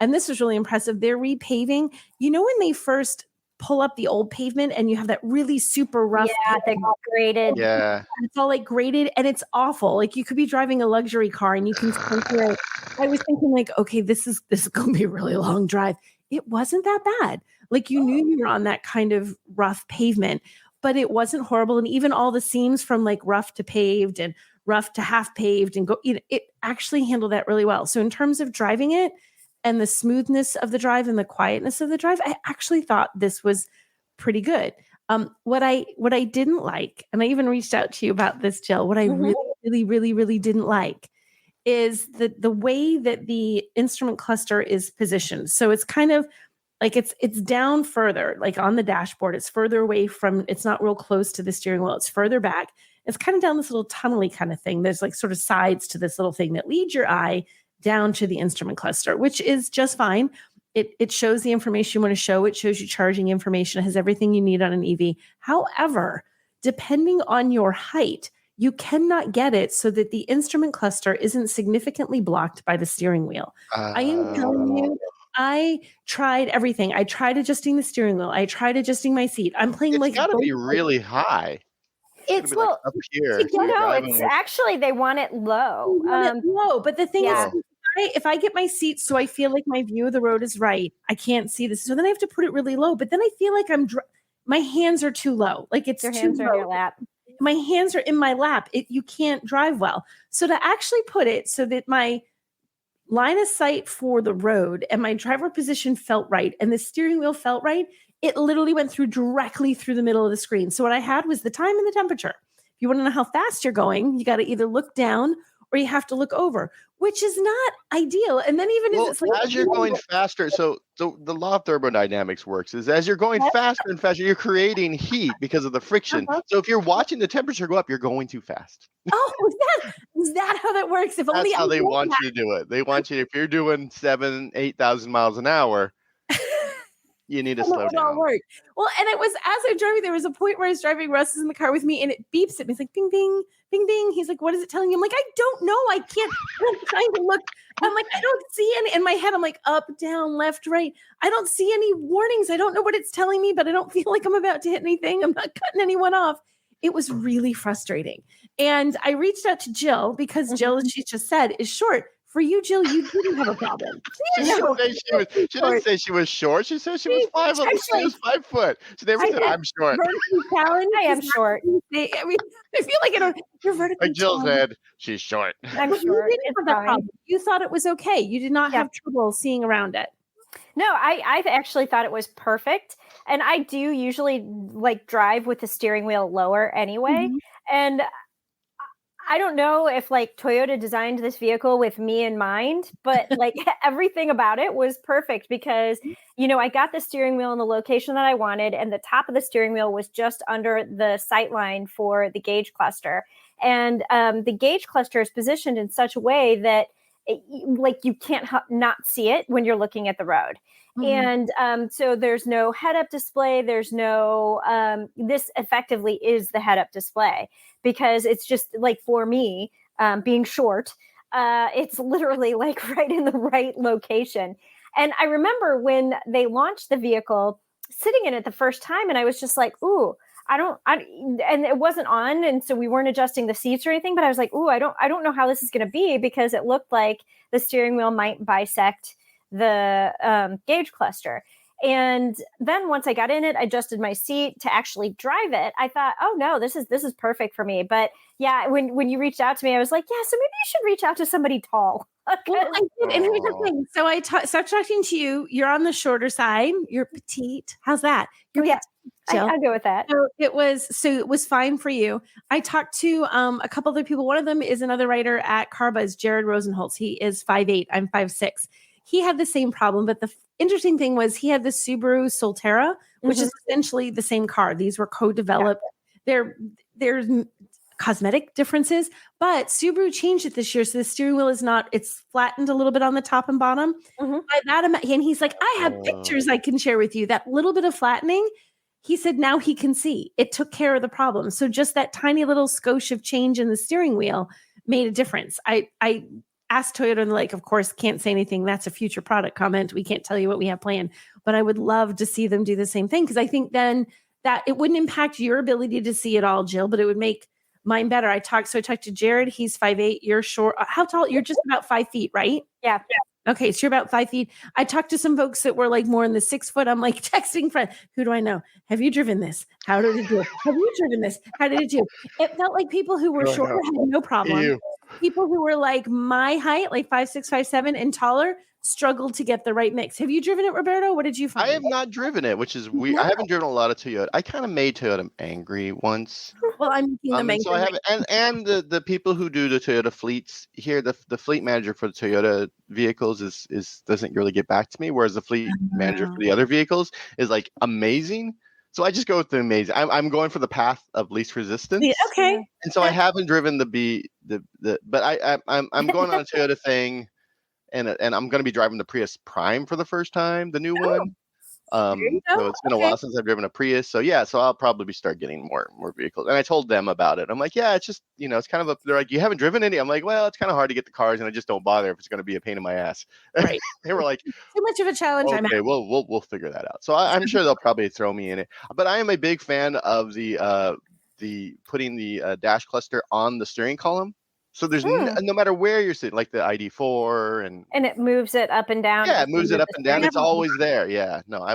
And this was really impressive, they're repaving. When they first pull up the old pavement and you have that really super rough. Yeah, they're all graded. Yeah. It's all like graded and it's awful. Like, you could be driving a luxury car and you can hear it. I was thinking like, okay, this is going to be a really long drive. It wasn't that bad. Like, you knew you were on that kind of rough pavement, but it wasn't horrible. And even all the seams from like rough to paved and rough to half paved and it actually handled that really well. So in terms of driving it, and the smoothness of the drive and the quietness of the drive, I actually thought this was pretty good. What I didn't like, and I even reached out to you about this, Jill, what I really, really, really, really didn't like is the way that the instrument cluster is positioned. So it's kind of like it's down further, like on the dashboard. It's further away from, it's not real close to the steering wheel. It's further back. It's kind of down this little tunnely kind of thing. There's like sort of sides to this little thing that leads your eye down to the instrument cluster, which is just fine. It shows the information you want to show. It shows you charging information. It has everything you need on an EV. However, depending on your height, you cannot get it so that the instrument cluster isn't significantly blocked by the steering wheel. I am telling you, I tried everything. I tried adjusting the steering wheel. I tried adjusting my seat. I'm playing It's got to be really high. It's like up here. It's actually, they want it low. Low, but the thing is, if I get my seat so I feel like my view of the road is right, I can't see this. So then I have to put it really low. But then I feel like my hands are too low. Like, it's your too hands low. are in your lap. My hands are in my lap. You can't drive well. So to actually put it so that my line of sight for the road and my driver position felt right and the steering wheel felt right, it literally went directly through the middle of the screen. So what I had was the time and the temperature. If you want to know how fast you're going, you got to either look down or you have to look over, which is not ideal. And then even as you're going faster, so the law of thermodynamics works is as you're going faster and faster, you're creating heat because of the friction. So if you're watching the temperature go up, you're going too fast. Oh, is that how that works? If That's only how they want you to do it. They want you, if you're doing 7,000-8,000 miles an hour, you need to slow down. Well, and it was as I'm driving, there was a point where I was driving, Russ is in the car with me, and it beeps at me. It's like, bing, bing, bing, bing. He's like, what is it telling you? I'm like, I don't know. I can't. I'm trying to look. I'm like, I don't see any. In my head, I'm like, up, down, left, right. I don't see any warnings. I don't know what it's telling me, but I don't feel like I'm about to hit anything. I'm not cutting anyone off. It was really frustrating. And I reached out to Jill because Jill, as she just said, is short. For you, Jill, you didn't have a problem. She didn't say she was short. She said she was 5 foot. She never said, I'm short. I am short. I feel like you're vertically like Jill said, she's short. I'm short. You thought it was okay. You did not have trouble seeing around it. No, I actually thought it was perfect. And I do usually like drive with the steering wheel lower anyway. And I don't know if like Toyota designed this vehicle with me in mind, but like everything about it was perfect because, I got the steering wheel in the location that I wanted, and the top of the steering wheel was just under the sight line for the gauge cluster. And the gauge cluster is positioned in such a way that like you can't not see it when you're looking at the road. Mm-hmm. And so there's no head-up display. There's no, this effectively is the head-up display because it's just like for me, being short, it's literally like right in the right location. And I remember when they launched the vehicle, sitting in it the first time, and I was just like, ooh, and it wasn't on. And so we weren't adjusting the seats or anything, but I was like, ooh, I don't know how this is going to be because it looked like the steering wheel might bisect the gauge cluster. And then once I got in it, I adjusted my seat to actually drive it. I thought, oh no, this is perfect for me. But yeah, when you reached out to me, I was like, yeah, so maybe you should reach out to somebody tall. Well, I did, and here's the thing. So I started talking to you. You're on the shorter side. You're petite. How's that? You're yeah, I'll go with that. So it was fine for you. I talked to a couple other people. One of them is another writer at Carbuzz, Jared Rosenholtz. He is 5'8". I'm 5'6". He had the same problem, but the interesting thing was he had the Subaru Solterra, which is essentially the same car. These were co-developed. Yeah. There's cosmetic differences, but Subaru changed it this year. So the steering wheel it's flattened a little bit on the top and bottom. By that amount, and he's like, I have pictures I can share with you. That little bit of flattening, he said now he can see. It took care of the problem. So just that tiny little skosh of change in the steering wheel made a difference. I asked Toyota, and like, of course, can't say anything. That's a future product comment. We can't tell you what we have planned, but I would love to see them do the same thing because I think then that it wouldn't impact your ability to see it all, Jill, but it would make mine better. I talked to Jared. He's 5'8". You're short. How tall? You're just about 5 feet, right? Yeah. Okay, so you're about 5 feet. I talked to some folks that were like more in the 6 foot. I'm like texting friend. Who do I know? Have you driven this? How did it do? Have you driven this? How did it do? It felt like people who were shorter had no problem. Ew. People who were like my height, like 5'6", 5'7", and taller, struggled to get the right mix. Have you driven it, Roberto? What did you find? I have not driven it, which is weird. No. I haven't driven a lot of Toyota. I kind of made Toyota angry once. Well, I'm making them angry. So I have, and the people who do the Toyota fleets here, the fleet manager for the Toyota vehicles is doesn't really get back to me, whereas the fleet manager for the other vehicles is like amazing. So I just go with the amazing. I'm going for the path of least resistance. Yeah, okay. And so I haven't driven but I'm going on a Toyota thing, and I'm going to be driving the Prius Prime for the first time, the new one. So it's been a while since I've driven a Prius. So yeah, so I'll probably start getting more vehicles. And I told them about it. I'm like, yeah, it's just, it's kind of they're like, you haven't driven any? I'm like, well, it's kind of hard to get the cars, and I just don't bother if it's going to be a pain in my ass. Right. They were like, too much of a challenge. Okay, we'll figure that out. So I'm sure they'll probably throw me in it. But I am a big fan of the putting the dash cluster on the steering column. So there's no matter where you're sitting, like the ID4 and it moves it up and down. Yeah, it moves it up and down. It's always there. Yeah, no,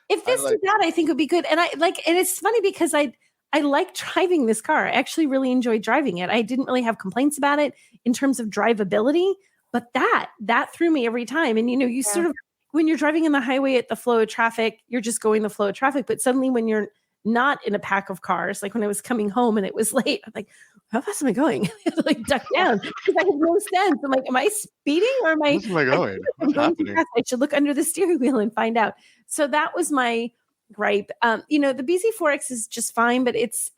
if this did that, I think it would be good. And and it's funny because I like driving this car. I actually really enjoyed driving it. I didn't really have complaints about it in terms of drivability, but that threw me every time. And you sort of, when you're driving in the highway at the flow of traffic, you're just going the flow of traffic. But suddenly when you're not in a pack of cars, like when I was coming home and it was late, I'm like, how fast am I going? I had to like duck down because I had no sense. I'm like, am I speeding or am I? Where am I going? I'm going too fast. I should look under the steering wheel and find out. So that was my gripe. The BZ4X is just fine, but it's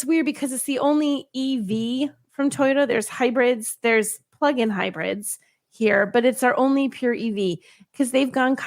weird because it's the only EV from Toyota. There's hybrids, there's plug-in hybrids here, but it's our only pure EV because they've gone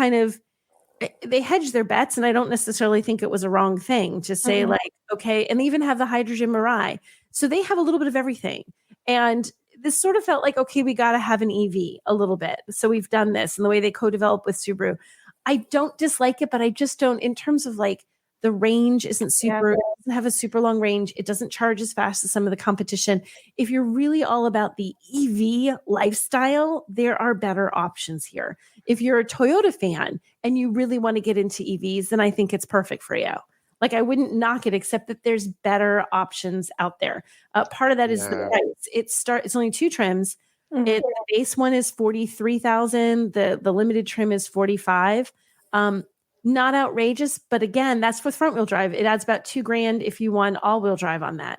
they hedge their bets, and I don't necessarily think it was a wrong thing to say like, okay, and they even have the hydrogen Mirai. So they have a little bit of everything. And this sort of felt like, okay, we got to have an EV a little bit. So we've done this, and the way they co-develop with Subaru. I don't dislike it, but I just don't, in terms of like the range isn't super, it doesn't have a super long range. It doesn't charge as fast as some of the competition. If you're really all about the EV lifestyle, there are better options here. If you're a Toyota fan and you really want to get into EVs, then I think it's perfect for you. Like I wouldn't knock it, except that there's better options out there. Part of that is the price. It's only 2 trims. The base one is $43,000. The limited trim is $45,000. Not outrageous, but again, that's with front wheel drive. It adds about $2,000 if you want all wheel drive on that.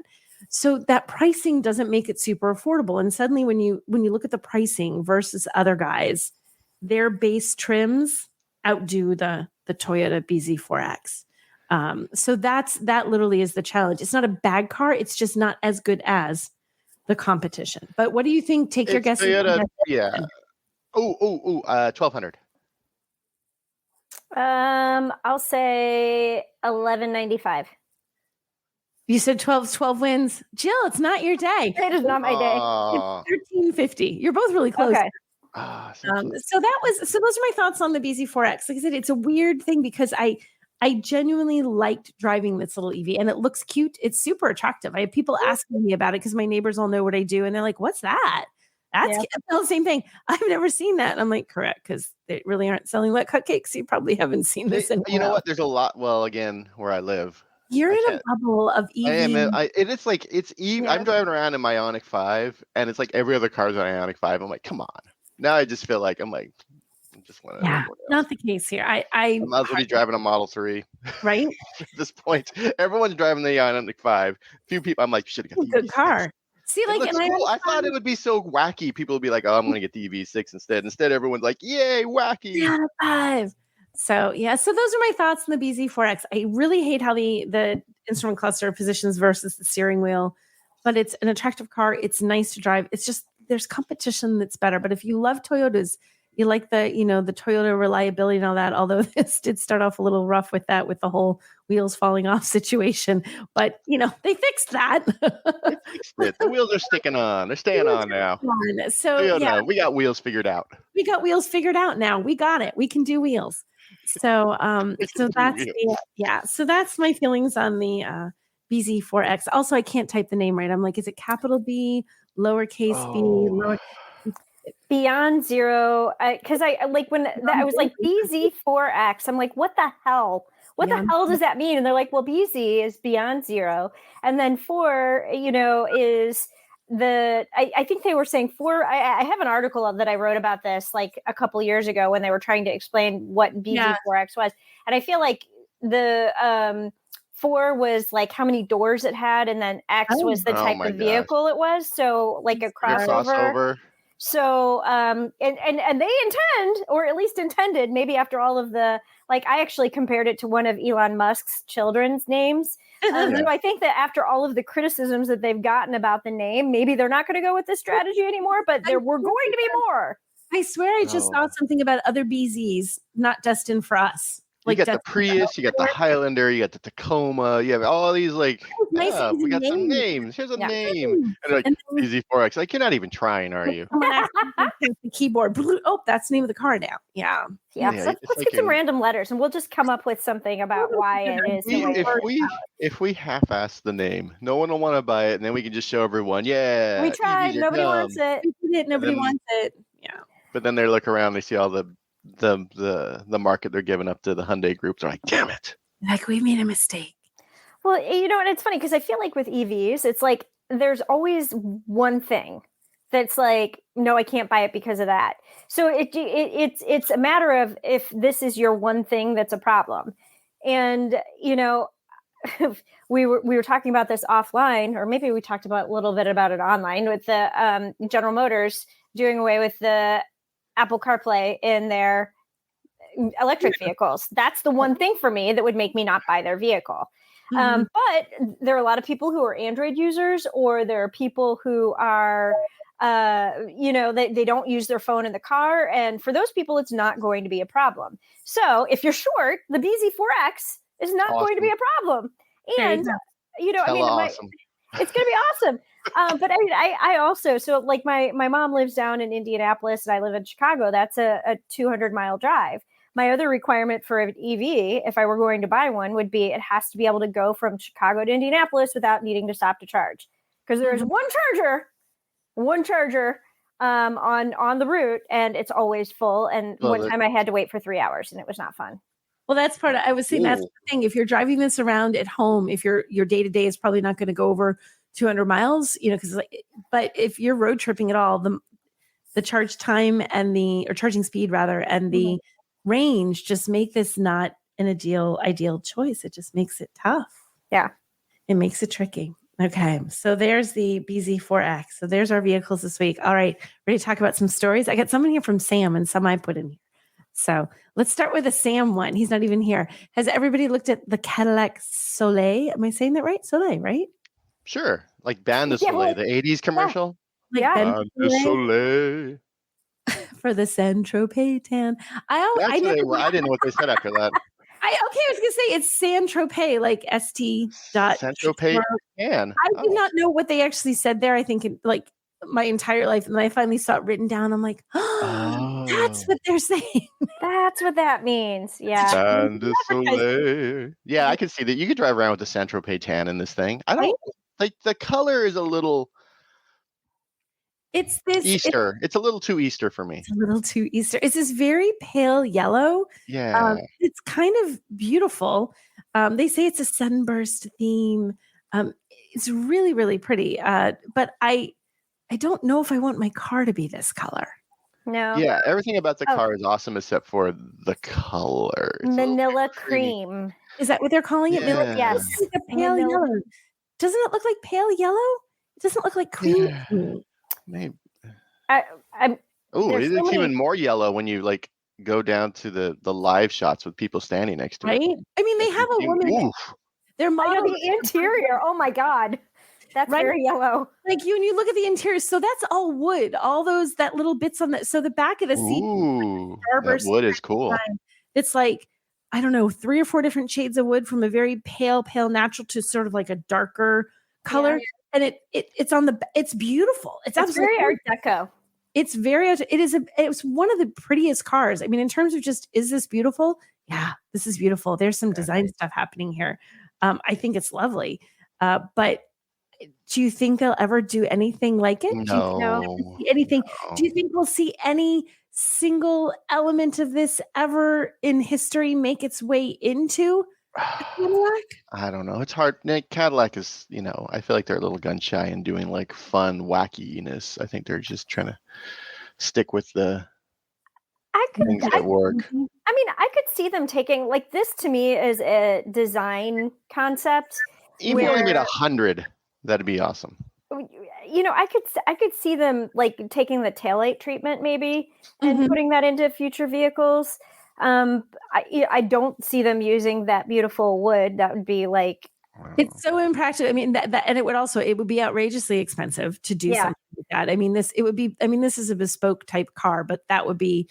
So that pricing doesn't make it super affordable. And suddenly when you look at the pricing versus other guys, their base trims outdo the Toyota BZ4X. So that literally is the challenge. It's not a bad car. It's just not as good as the competition. But what do you think? Take your guess. Toyota, yeah. 1,200. I'll say 1195. You said 12 wins. Jill, it's not your day. It is not my day. It's 1350. You're both really close. Okay. So those are my thoughts on the BZ4X. Like I said, it's a weird thing because I genuinely liked driving this little EV, and it looks cute. It's super attractive. I have people asking me about it because my neighbors all know what I do, and they're like, "What's that?" That's the same thing. I've never seen that. And I'm like, correct, because they really aren't selling wet cupcakes. You probably haven't seen this in a You know while. what? There's a lot. Well, again, where I live, You're in a bubble of EV. I am. It's like it's EV. I'm driving around in my Ioniq 5, and it's like every other car's on Ioniq 5. I'm like, come on. Now I just feel like I'm just one. Not the case here. I might as well be driving a Model 3, right? At this point, everyone's driving the Ioniq 5. Few people. I'm like, should have got the good car. See, like, and cool. I thought it would be so wacky. People would be like, "Oh, I'm going to get the EV6 instead." Instead, everyone's like, "Yay, wacky!" Yeah, 5. So those are my thoughts on the BZ4X. I really hate how the instrument cluster positions versus the steering wheel, but it's an attractive car. It's nice to drive. It's just there's competition that's better. But if you love Toyotas, you like the Toyota reliability and all that. Although this did start off a little rough with that, with the whole wheels falling off situation, but they fixed that. They fixed it. The wheels are sticking on. They're staying on now. So Toyota, we got wheels figured out. We got wheels figured out now. We got it. We can do wheels. So so that's my feelings on the BZ4X. Also, I can't type the name right. I'm like, is it capital B, lowercase b, lower Beyond Zero? Because I like when I was like BZ4X. I'm like, what the hell? What the hell does that mean? And they're like, well, BZ is Beyond Zero, and then 4, is I think they were saying 4. I have an article that I wrote about this like a couple years ago when they were trying to explain what BZ4X was, and I feel like the 4 was like how many doors it had, and then X was the type of vehicle it was. So like a crossover. So and they intend, or at least intended, maybe after all of the, like, I actually compared it to one of Elon Musk's children's names. So I think that after all of the criticisms that they've gotten about the name, maybe they're not going to go with this strategy anymore, but there were going to be more. I swear I just saw something about other BZs not destined for us. Like, you got the Prius, you got the Highlander, you got the Tacoma, you have all these we got some names. Here's a name. And they're like, BZ4X. Like, you're not even trying, are you? The keyboard. Oh, that's the name of the car now. Yeah. So let's get some random letters, and we'll just come up with something about why it is. If we half-ass the name, no one will want to buy it, and then we can just show everyone, we tried, nobody wants it. Nobody wants it. Yeah. But then they look around, they see all the market they're giving up to the Hyundai group. They're like, damn it. Like, we made a mistake. Well, and it's funny because I feel like with EVs, it's like there's always one thing that's like, no, I can't buy it because of that. So it's a matter of if this is your one thing that's a problem. And, we were talking about this offline, or maybe we talked about a little bit about it online with the General Motors doing away with the Apple CarPlay in their electric vehicles. That's the one thing for me that would make me not buy their vehicle. But there are a lot of people who are Android users, or there are people who are, they don't use their phone in the car. And for those people, it's not going to be a problem. So if you're short, the BZ4X is not going to be a problem. And, awesome. It's going to be awesome. But I mean, I also, so like my mom lives down in Indianapolis and I live in Chicago. That's a 200-mile drive. My other requirement for an EV, if I were going to buy one, would be it has to be able to go from Chicago to Indianapolis without needing to stop to charge. Because there is one charger on the route, and it's always full. And one time I had to wait for 3 hours, and it was not fun. Well, that's part of, I was saying that's the thing. If you're driving this around at home, if your day-to-day is probably not going to go over 200 miles, but if you're road tripping at all, the charge time and or charging speed rather, and the range just make this not an ideal choice. It just makes it tough. Yeah. It makes it tricky. Okay, so there's the BZ4X. So there's our vehicles this week. All right, ready to talk about some stories? I got some in here from Sam and some I put in here. So let's start with the Sam one. He's not even here. Has everybody looked at the Cadillac Soleil? Am I saying that right? Soleil, right? Sure. Like Band de Yeah, Soleil, well, the 80s commercial. Like Yeah. Ben Band de Soleil. for the Saint Tropez tan. I That's what never. they were. I didn't know what they said after that. I was gonna say it's Saint Tropez, like ST dot. Saint-Tropez can. I did not know what they actually said there. I think like my entire life, and then I finally saw it written down. I'm like, oh, that's what they're saying. That's what that means. Yeah. Band de Soleil. Yeah, I can see that. You could drive around with the Saint-Tropez tan in this thing. I don't like the color is a little It's this Easter. It's a little too Easter for me. It's a little too Easter. It's this very pale yellow. Yeah. It's kind of beautiful. They say it's a sunburst theme. It's really, really pretty. But I don't know if I want my car to be this color. No. Yeah, everything about the car is awesome except for the color. It's Manila cream. Is that what they're calling it? Yeah. Yes. It's like a pale Manila. yellow. Doesn't it look like pale yellow? It doesn't look like cream to me. Maybe. I'm Oh, There's it so looks many- even more yellow when you like go down to the live shots with people standing next to Right? it. I mean, they have a woman. Oof. Their I know model, the interior. Oh my God. That's Right? very yellow. like you, and you look at the interior. So that's all wood. All that little bits on the. So the back of the seat. Ooh, that Starburst wood is cool. design. It's like, I don't know, 3 or 4 different shades of wood from a very pale natural to sort of like a darker color. Yeah. And it's on the, it's beautiful. It's It's absolutely, very Art Deco. it's one of the prettiest cars. I mean, in terms of just, is this beautiful? Yeah, this is beautiful. There's some design stuff happening here. I think it's lovely. But do you think they'll ever do anything like it? No. Anything? No. Do you think we'll see any single element of this ever in history make its way into a Cadillac? I don't know. It's hard. Cadillac is, I feel like they're a little gun shy and doing like fun wackiness. I think they're just trying to stick with the things that work. I mean, I could see them taking like this. To me is a design concept. Even if you only made 100, that'd be awesome. I could see them like taking the taillight treatment maybe and putting that into future vehicles. I don't see them using that beautiful wood. That would be like, it's so impractical. I mean, that and it would be outrageously expensive to do something like that. I mean, this is a bespoke type car, but that would be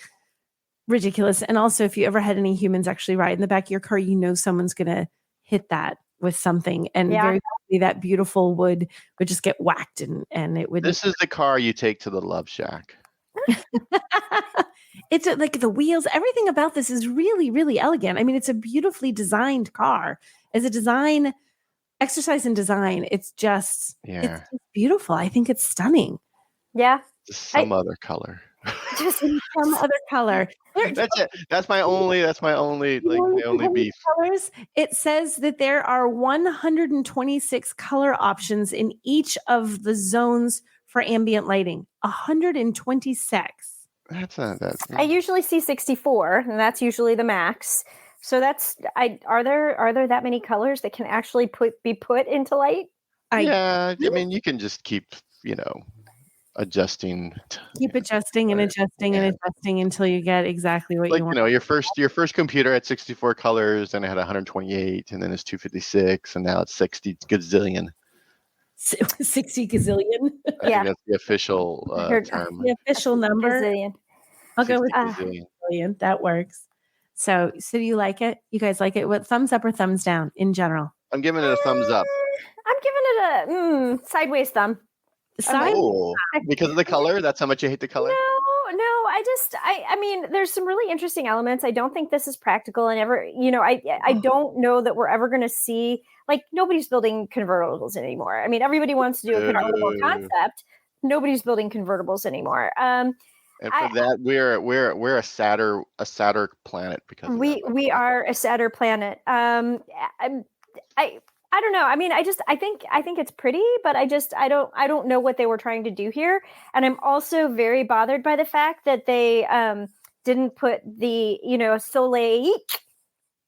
ridiculous. And also, if you ever had any humans actually ride in the back of your car, someone's going to hit that with something, and very likely that beautiful wood would just get whacked, and it would. This is the car you take to the Love Shack. It's like the wheels, everything about this is really, really elegant. I mean, it's a beautifully designed car. As a design exercise in design, it's just beautiful. I think it's stunning. Yeah. Just some other color. Just some other color. That's it. That's my only beef. Colors. It says that there are 126 color options in each of the zones for ambient lighting. 126. That's not that. I usually see 64, and that's usually the max. So are there that many colors that can actually be put into light? I mean, you can just keep, adjusting. Keep adjusting and adjusting and adjusting until you get exactly what you want. Your first computer had 64 colors, and it had 128, and then it's 256, and now it's 60 gazillion. 60 gazillion. I think that's the official term. The official number. Gazillion. I'll go with gazillion. gazillion. That works. So do you like it? You guys like it? What, thumbs up or thumbs down in general? I'm giving it a thumbs up. I'm giving it a sideways thumb. Because of the color? That's how much you hate the color? No. I mean, there's some really interesting elements. I don't think this is practical, and I don't know that we're ever going to see, like, nobody's building convertibles anymore. I mean, everybody wants to do a convertible concept. Nobody's building convertibles anymore. And for that, we're a sadder planet because of we are a sadder planet. I don't know. I mean, I think it's pretty, but I don't know what they were trying to do here. And I'm also very bothered by the fact that they didn't put the Soleil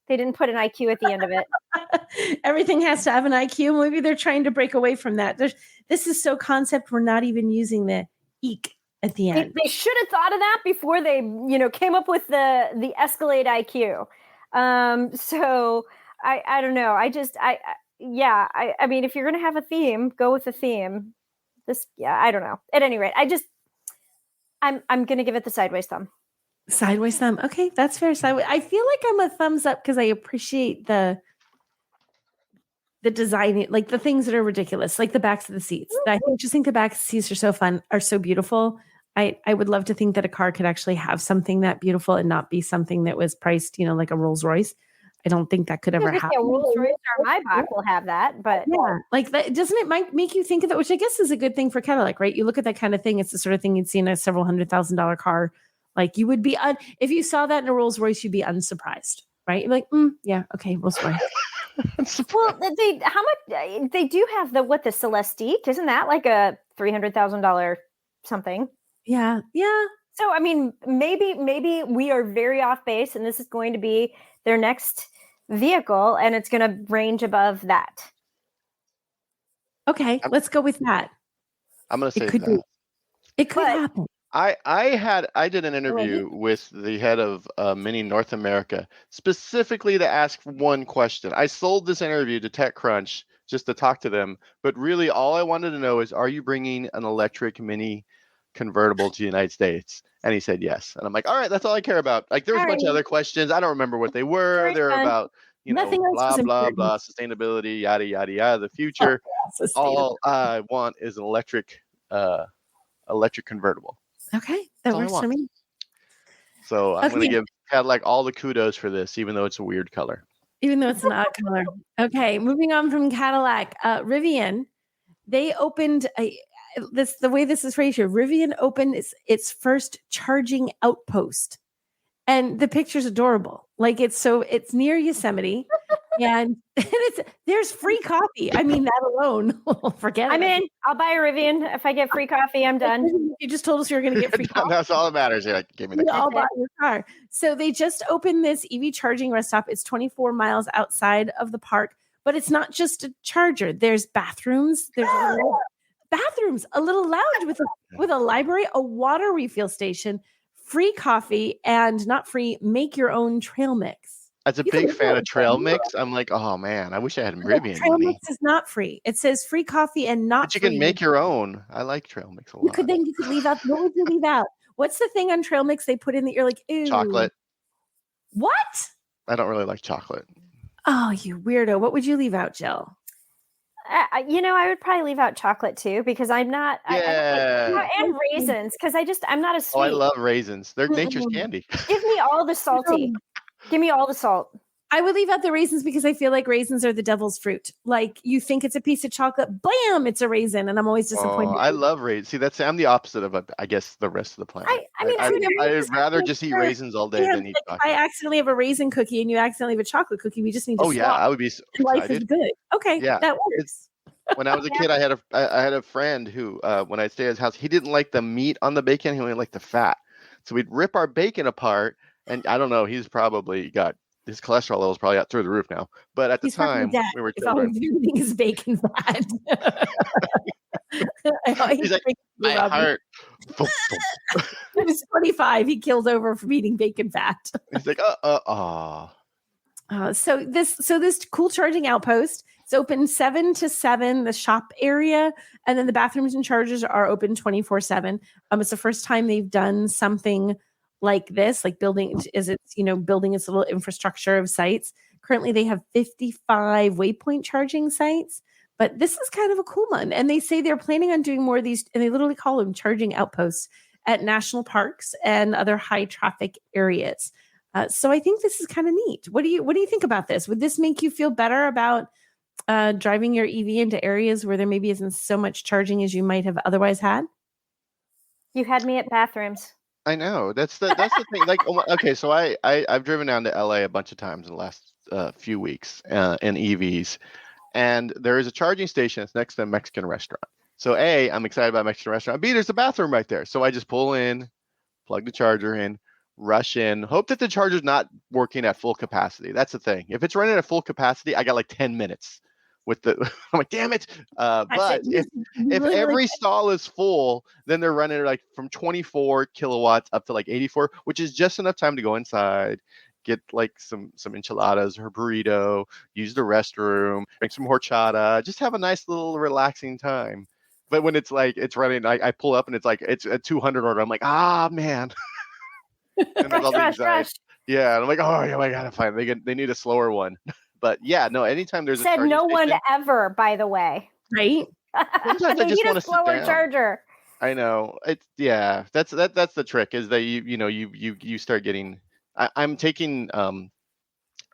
They didn't put an IQ at the end of it. Everything has to have an IQ. Maybe they're trying to break away from that. This is so concept. We're not even using the eek at the end. They should have thought of that before they, came up with the Escalade IQ. So I don't know. I mean, if you're going to have a theme, go with a theme. I don't know. At any rate, I'm going to give it the sideways thumb. Sideways thumb. Okay, that's fair. I feel like I'm a thumbs up because I appreciate the design, like the things that are ridiculous, like the backs of the seats. I just think the back of the seats are so fun, are so beautiful. I would love to think that a car could actually have something that beautiful and not be something that was priced, like a Rolls Royce. I don't think that could ever happen. Yeah, Rolls Royce or Maybach will have that, but yeah, like that, doesn't it make you think of that? Which I guess is a good thing for Cadillac, right? You look at that kind of thing; it's the sort of thing you'd see in a several $100,000 car. Like you would be, if you saw that in a Rolls Royce, you'd be unsurprised, right? You're like, yeah, okay, Rolls Royce. Well, how much they do have the Celestique? Isn't that like a $300,000 something? Yeah. So I mean, maybe we are very off base, and this is going to be their next vehicle, and it's going to range above that. Okay, let's go with that. I'm going to say that. It could happen. I did an interview with the head of Mini North America specifically to ask one question. I sold this interview to TechCrunch just to talk to them, but really all I wanted to know is, are you bringing an electric Mini convertible to the United States? And he said yes. And I'm like, all right, that's all I care about. Like there's a bunch of other questions. I don't remember what they were. They're about, blah, blah, blah, sustainability, yada, yada, yada, the future. All I want is an electric convertible. Okay, that works for me. So I'm going to give Cadillac all the kudos for this, even though it's a weird color. Even though it's an odd color. Okay, moving on from Cadillac. Rivian, they opened the way this is phrased here. Rivian opened its first charging outpost. And the picture's adorable. Like it's near Yosemite. And there's free coffee. I mean, that alone, forget it. I'm in. I'll buy a Rivian. If I get free coffee, I'm done. You just told us you were going to get free coffee. That's all that matters. Yeah, give me the coffee. I'll buy your car. So they just opened this EV charging rest stop. It's 24 miles outside of the park, but it's not just a charger. There's bathrooms. There's a little lounge with a library, a water refill station, free coffee, and not free, make your own trail mix. As a big fan of trail mix, I'm like, oh man, I wish I had Rivian trail money. Mix is not free. It says free coffee and not. But you can make your own. I like trail mix a lot. You could leave out. What would you leave out? What's the thing on trail mix they put in that you're like, ew? Chocolate. What? I don't really like chocolate. Oh, you weirdo! What would you leave out, Jill? I would probably leave out chocolate too, because I'm not. And raisins, because I'm not a sweet. Oh, I love raisins. They're nature's candy. Give me all the salty. Give me all the salt. I would leave out the raisins because I feel like raisins are the devil's fruit. Like you think it's a piece of chocolate, blam, it's a raisin, and I'm always disappointed. I love raisins. See, I'm the opposite of, I guess, the rest of the planet. I'd rather just eat raisins all day than eat chocolate. If I accidentally have a raisin cookie and you accidentally have a chocolate cookie, we just need to swap. Yeah, I would be excited. Life is good. Okay, yeah, that works. When I was a kid, I had a friend who, when I'd stay at his house, he didn't like the meat on the bacon. He only liked the fat. So we'd rip our bacon apart. And I don't know, he's probably got his cholesterol levels probably out through the roof now. But at the time, we were children. Eating his bacon fat. He's like, my heart. He was 25. He killed over from eating bacon fat. He's like, So this cool charging outpost. It's open 7 to 7, the shop area, and then the bathrooms and chargers are open 24/7. It's the first time they've done something like this, like building its little infrastructure of sites. Currently, they have 55 waypoint charging sites, but this is kind of a cool one. And they say they're planning on doing more of these, and they literally call them charging outposts at national parks and other high traffic areas. So I think this is kind of neat. What do you think about this? Would this make you feel better about driving your EV into areas where there maybe isn't so much charging as you might have otherwise had? You had me at bathrooms. I know. That's the thing. Like, okay, so I've driven down to LA a bunch of times in the last few weeks in EVs, and there is a charging station that's next to a Mexican restaurant. So A, I'm excited about a Mexican restaurant. B, there's a bathroom right there. So I just pull in, plug the charger in, rush in, hope that the charger's not working at full capacity. That's the thing. If it's running at full capacity, I got like 10 minutes with the, I'm like, damn it. But if every stall is full, then they're running like from 24 kilowatts up to like 84, which is just enough time to go inside, get like some enchiladas or burrito, use the restroom, drink some horchata, just have a nice little relaxing time. But when it's like it's running, I pull up and it's like it's a 200 order. I'm like, man. And there's all the anxiety. Yeah, and I'm like, oh yeah, I gotta find. They need a slower one. But yeah, no. Anytime there's said a no station, one ever, by the way. Right. Sometimes I just want to sit down. Charger. I know. It's That's the trick is that you start getting. I'm taking.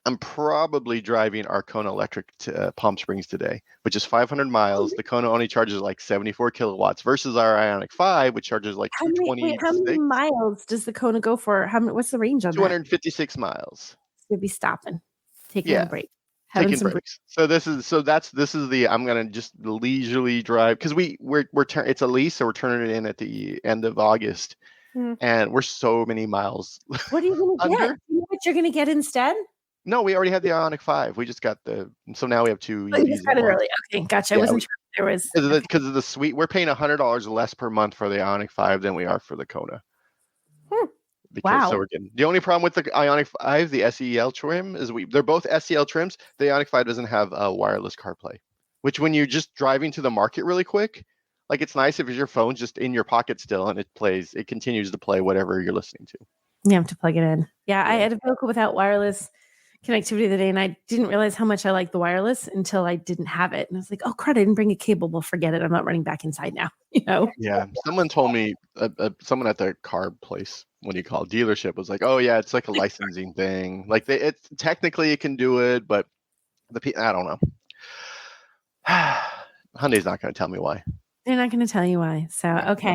I'm probably driving our Kona Electric to Palm Springs today, which is 500 miles. The Kona only charges like 74 kilowatts versus our Ioniq 5, which charges like 226. How many miles does the Kona go for? What's the range on 256 miles. You'll be stopping, taking a break. Taking breaks. So this is the I'm gonna just leisurely drive because we're it's a lease, so we're turning it in at the end of August, and we're so many miles. What are you gonna get? You know what you're gonna get instead? No, we already had the Ioniq 5. We just got so now we have two. Oh, you just got it early. Okay, gotcha. I wasn't sure if there was because of the suite. We're paying $100 less per month for the Ioniq 5 than we are for the Kona. Because so we're getting the only problem with the Ioniq 5, the SEL trim is they're both SEL trims. The Ioniq 5 doesn't have a wireless CarPlay, which when you're just driving to the market really quick, like it's nice if your phone's just in your pocket still and it continues to play whatever you're listening to. You have to plug it in. Yeah, I had a vehicle without wireless connectivity the other day, and I didn't realize how much I liked the wireless until I didn't have it. And I was like, oh crud, I didn't bring a cable. Well, forget it. I'm not running back inside now. Yeah. Someone told me, someone at the car place, when you call dealership, was like, oh yeah, it's like a licensing thing. Like it's technically it can do it, but I don't know. Hyundai's not going to tell me why. They're not going to tell you why. So, okay.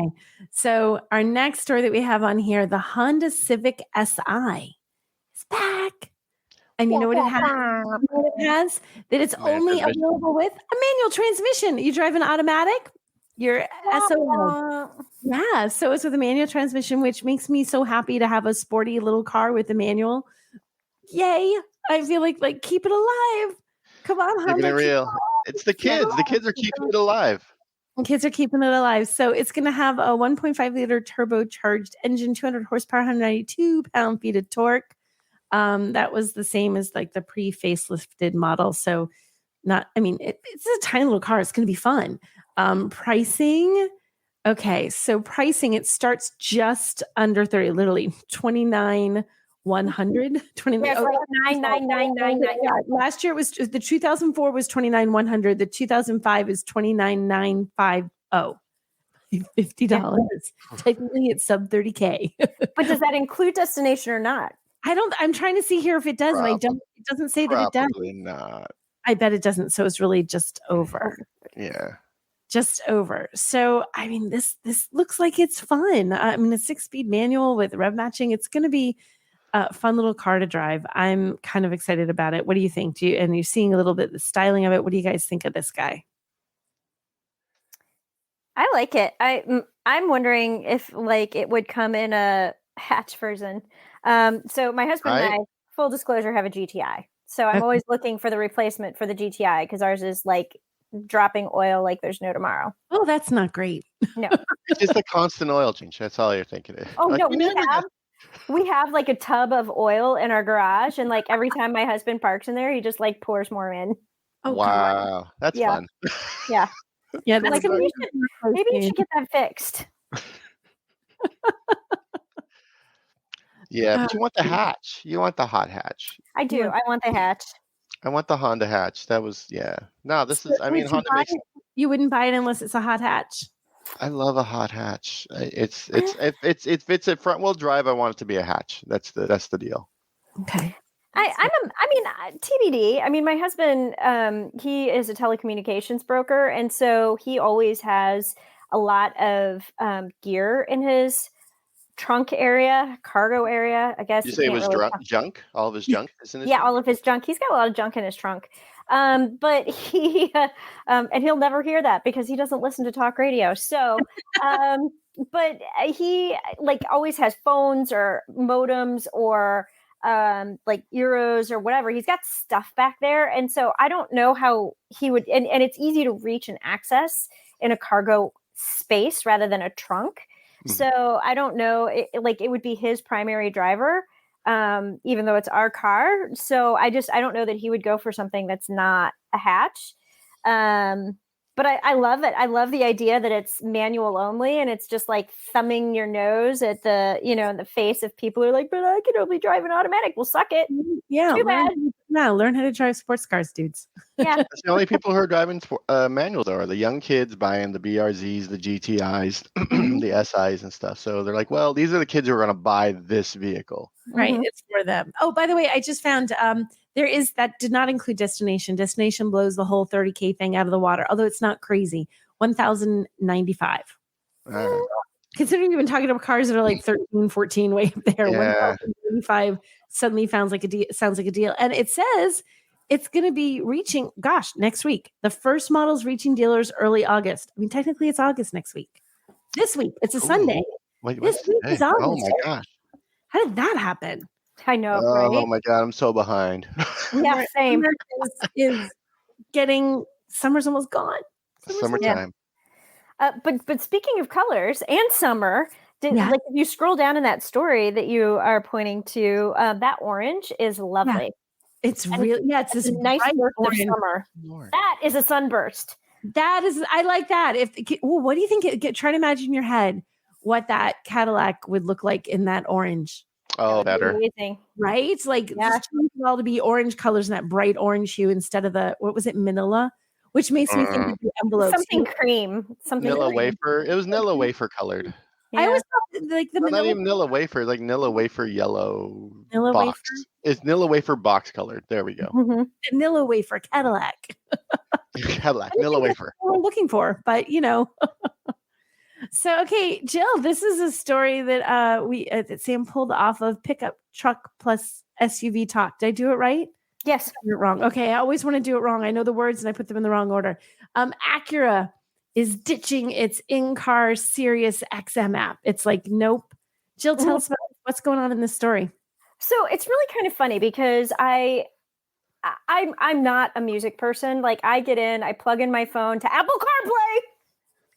So our next story that we have on here, the Honda Civic Si is back. And you know what it has? That it's only available with a manual transmission. You drive an automatic, you're SOL. Yeah, so it's with a manual transmission, which makes me so happy to have a sporty little car with a manual. Yay! I feel like keep it alive. Come on, Honda. Keeping it real. It's the kids. The kids are keeping it alive. Kids are keeping it alive. So it's going to have a 1.5 liter turbocharged engine, 200 horsepower, 192 pound-feet of torque. That was the same as like the pre-facelifted model. So it's a tiny little car. It's going to be fun. Pricing. Okay. So pricing, it starts just under 30, literally 29,100. 9,999. Last year it was the 2004 was 29,100. The 2005 is 29,950. $50. Technically it's sub 30K. But does that include destination or not? I'm trying to see here if it does. It doesn't say that it does. Probably not. I bet it doesn't. So it's really just over. Yeah. Just over. So, this looks like it's fun. A 6-speed manual with rev matching. It's going to be a fun little car to drive. I'm kind of excited about it. What do you think? And you're seeing a little bit of the styling of it. What do you guys think of this guy? I like it. I'm wondering if it would come in a hatch version. So my husband and I, full disclosure, have a GTI. So I'm always looking for the replacement for the GTI because ours is dropping oil like there's no tomorrow. Oh, that's not great. No. It's just a constant oil change. That's all you're thinking. Oh, no, we have a tub of oil in our garage, and every time my husband parks in there, he just pours more in. Oh, wow. That's fun. Yeah. Yeah, that's maybe you should get that fixed. Yeah, but you want the hatch. You want the hot hatch. I do. I want the hatch. I want the Honda hatch. That was, No, this is, Honda makes... You wouldn't buy it unless it's a hot hatch. I love a hot hatch. If it's a front wheel drive, I want it to be a hatch. That's the deal. Okay. TBD. My husband, he is a telecommunications broker, and so he always has a lot of gear in his trunk area, cargo area. I guess you say it was junk. All of his junk is in his trunk? All of his junk. He's got a lot of junk in his trunk. But he and he'll never hear that because he doesn't listen to talk radio. So but he like always has phones or modems or like Euros or whatever. He's got stuff back there. And so I don't know how he would, and it's easy to reach and access in a cargo space rather than a trunk. Mm-hmm. So I don't know, it would be his primary driver, even though it's our car. So I don't know that he would go for something that's not a hatch. But I love it. I love the idea that it's manual only, and it's just like thumbing your nose at the, in the face of people who are like, but I can only drive an automatic. Well, suck it. Yeah. Too bad. Learn how to drive sports cars, dudes. Yeah. That's the only people who are driving manuals are the young kids buying the BRZs, the GTIs, the SIs and stuff. So they're like, well, these are the kids who are going to buy this vehicle. Right. Mm-hmm. It's for them. Oh, by the way, I just found that did not include Destination. Destination blows the whole 30K thing out of the water, although it's not crazy. 1,095. Considering you've been talking about cars that are like 13, 14 way up there, 1,095 suddenly sounds like a deal. And it says it's going to be reaching, next week. The first model's reaching dealers early August. I mean, technically it's August next week. This week. It's a Sunday. Wait, this week is August. Oh my gosh. How did that happen? I know, right? Oh my God, I'm so behind. Yeah, same. is getting, summer's almost gone. Summertime. Yeah. But speaking of colors and summer, like if you scroll down in that story that you are pointing to, that orange is lovely. Yeah. It's really, it's this nice burst of summer. Lord. That is a sunburst. I like that. What do you think? Try to imagine in your head what that Cadillac would look like in that orange. Oh, better. Amazing. Right? It's like just all to be orange colors and that bright orange hue instead of what was it, Manila? Which makes me think of the envelopes. Something cream. Something Nilla wafer. It was Nilla wafer colored. Yeah. I always thought like the Manila. Not even Nilla wafer, like Nilla wafer yellow Nilla box. Wafer? It's Nilla wafer box colored. There we go. Mm-hmm. Nilla wafer Cadillac. Cadillac, Nilla wafer. What we're looking for, but So, okay, Jill, this is a story that Sam pulled off of Pickup Truck Plus SUV Talk. Did I do it right? Yes. I did it wrong. Okay, I always want to do it wrong. I know the words and I put them in the wrong order. Acura is ditching its in-car Sirius XM app. It's like, nope. Jill, tell us about what's going on in this story. So it's really kind of funny because I'm not a music person. Like I get in, I plug in my phone to Apple CarPlay.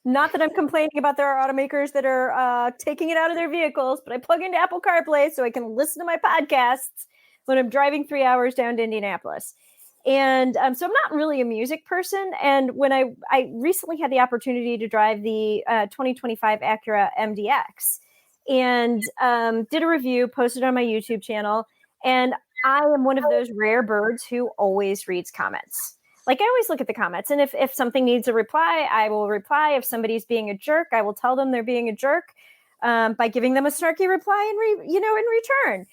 Not that I'm complaining about there are automakers that are taking it out of their vehicles, but I plug into Apple CarPlay so I can listen to my podcasts when I'm driving 3 hours down to Indianapolis. And so I'm not really a music person. And when I recently had the opportunity to drive the 2025 Acura MDX and did a review, posted on my YouTube channel. And I am one of those rare birds who always reads comments. Like I always look at the comments, and if something needs a reply, I will reply. If somebody's being a jerk, I will tell them they're being a jerk by giving them a snarky reply in return.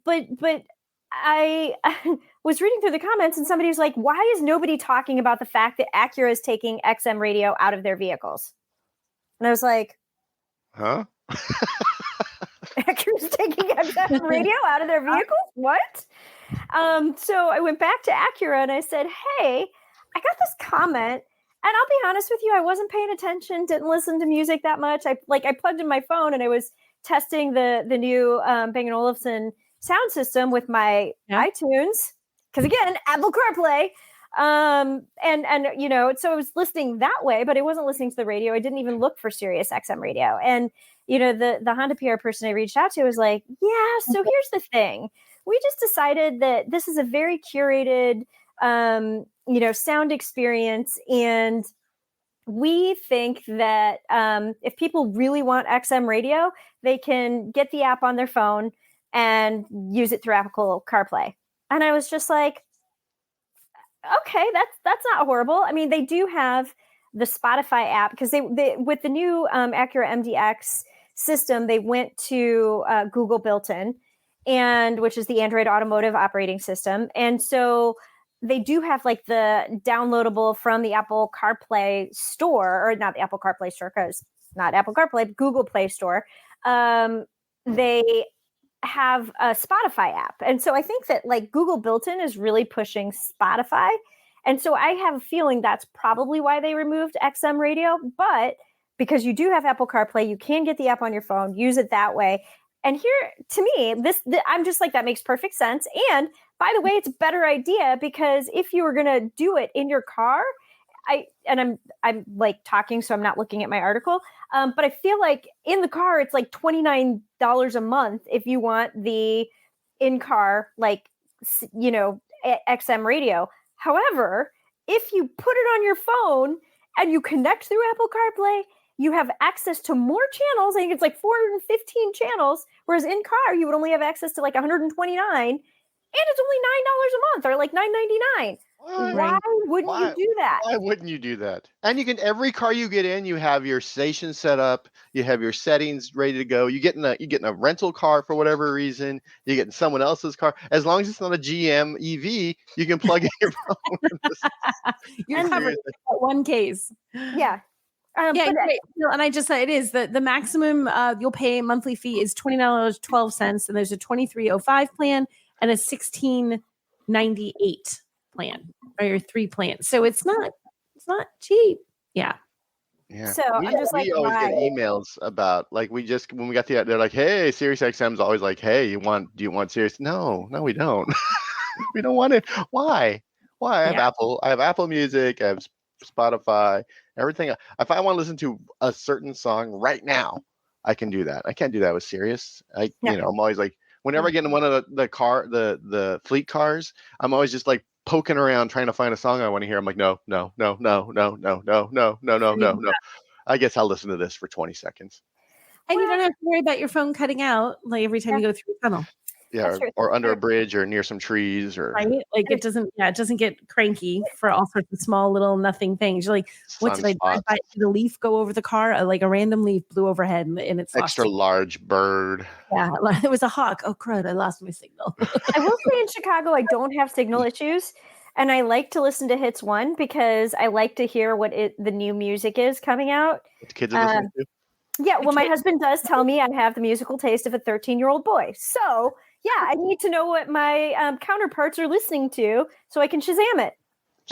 But I was reading through the comments, and somebody was like, "Why is nobody talking about the fact that Acura is taking XM radio out of their vehicles?" And I was like, "Huh? Acura's taking XM radio out of their vehicles? What?" So I went back to Acura and I said, "Hey, I got this comment, and I'll be honest with you, I wasn't paying attention, didn't listen to music that much. I plugged in my phone and I was testing the new Bang & Olufsen sound system with my iTunes, because again, Apple CarPlay, and so I was listening that way, but I wasn't listening to the radio. I didn't even look for Sirius XM radio. And the Honda PR person I reached out to was like, yeah, so here's the thing. We just decided that this is a very curated, sound experience. And we think that if people really want XM radio, they can get the app on their phone and use it through Apple CarPlay." And I was just like, okay, that's not horrible. I mean, they do have the Spotify app because they with the new Acura MDX system, they went to Google built-in, and which is the Android Automotive operating system. And so they do have like the downloadable from the Apple CarPlay store, or not the Apple CarPlay store, because not Apple CarPlay, but Google Play Store. They have a Spotify app. And so I think that like Google built-in is really pushing Spotify. And so I have a feeling that's probably why they removed XM radio. But because you do have Apple CarPlay. You can get the app on your phone, use it that way. And here, to me, I'm just like, that makes perfect sense. And by the way, it's a better idea because if you were going to do it in your car, I'm like talking, so I'm not looking at my article. But I feel like in the car, it's like $29 a month if you want the in-car, like, XM radio. However, if you put it on your phone and you connect through Apple CarPlay, you have access to more channels. I think it's like 415 channels, whereas in car you would only have access to like 129, and it's only $9 a month or like $9.99. Why wouldn't you do that? Why wouldn't you do that? And you can, every car you get in, you have your station set up, you have your settings ready to go. You get in a rental car for whatever reason, you get in someone else's car. As long as it's not a GM EV, you can plug in your phone. You're covered in one case. Yeah. Yeah, and I just said it is the maximum you'll pay monthly fee is $20.12, and there's a 2305 plan and a 1698 plan, or your 3 plans. So it's not cheap. Yeah. Yeah. So we I'm just like, always get emails about, like, when we got they're like, hey, Sirius XM's always like, hey, do you want Sirius? No, we don't. We don't want it. Why? I have Apple. I have Apple Music. I have Spotify. Everything. If I want to listen to a certain song right now, I can do that. I can't do that with Sirius. I'm always like, whenever I get in one of the fleet cars, I'm always just like poking around trying to find a song I want to hear. I'm like, no. I guess I'll listen to this for 20 seconds. And you don't have to worry about your phone cutting out like every time you go through a tunnel. Yeah, or under a bridge or near some trees, or right. Like it doesn't get cranky for all sorts of small little nothing things. You're like, what did I drive by? Did a leaf go over the car? Like a random leaf blew overhead and it's extra large bird. Yeah, it was a hawk. Oh crud, I lost my signal. I will say in Chicago, I don't have signal issues. And I like to listen to Hits 1 because I like to hear what the new music is coming out. What the kids are listening to? Yeah, well, my husband does tell me I have the musical taste of a 13-year-old boy. So, yeah, I need to know what my counterparts are listening to so I can Shazam it.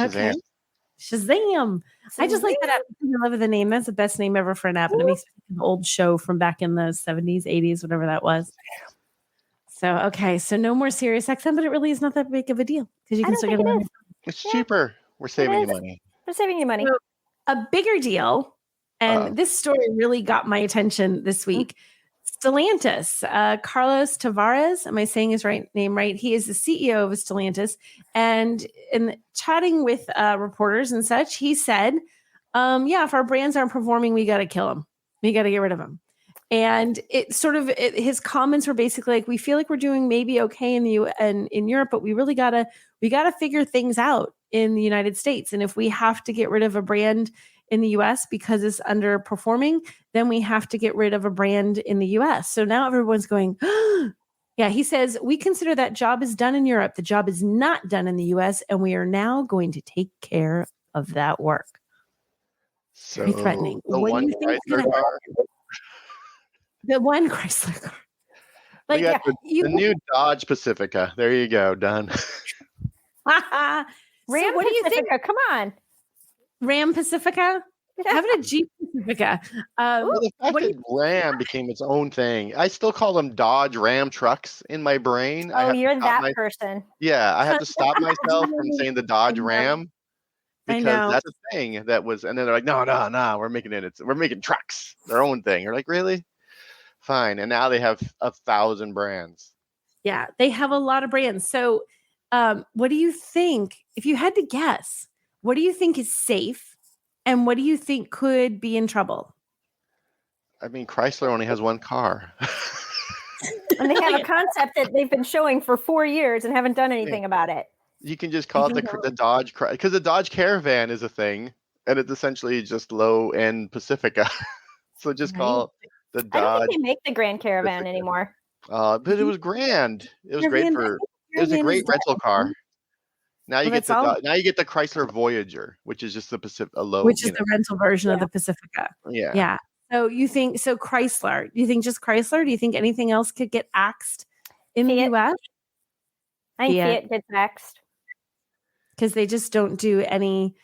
Okay. Shazam. I just like that app. I love the name. That's the best name ever for an app. And it makes me think of an old show from back in the 70s, 80s, whatever that was. So, okay. So no more Sirius XM, but it really is not that big of a deal because you can still get it on your phone. It's cheaper. We're saving you money. We're saving you money. So, a bigger deal. And this story really got my attention this week. Stellantis, Carlos Tavares, am I saying his name right? He is the CEO of Stellantis. And in chatting with reporters and such, he said, if our brands aren't performing, we got to kill them. We got to get rid of them. And his comments were basically like, we feel like we're doing maybe okay in in Europe, but we really gotta figure things out in the United States. And if we have to get rid of a brand in the US because it's underperforming, then we have to get rid of a brand in the US. So now everyone's going, yeah, he says, we consider that job is done in Europe. The job is not done in the US. And we are now going to take care of that work. So very threatening. What do you think? The one Chrysler car. Like, the new Dodge Pacifica. There you go. Done. Ram what do you think? Come on. Ram Pacifica? Having a Jeep Pacifica. The fact that Ram became its own thing. I still call them Dodge Ram trucks in my brain. Oh, you're that person. Yeah, I have to stop myself from saying the Dodge Ram. Because that's a thing that was, and then they're like, no, we're making we're making trucks, their own thing. You're like, really? Fine. And now they have 1,000 brands. Yeah, they have a lot of brands. So what do you think, if you had to guess, what do you think is safe and what do you think could be in trouble? I mean, Chrysler only has one car. And they have a concept that they've been showing for 4 years and haven't done anything about it. You can just call it the Dodge, because the Dodge Caravan is a thing, and it's essentially just low-end Pacifica. So just call it the Dodge. I don't think they make the Grand Caravan anymore. But it was grand. It was great it was a great rental car. Now you get now you get the Chrysler Voyager, which is just the the rental version of the Pacifica. Yeah. Yeah. So Chrysler? Do you think just Chrysler? Do you think anything else could get axed in the US? I think Fiat gets axed. Because they just don't do any.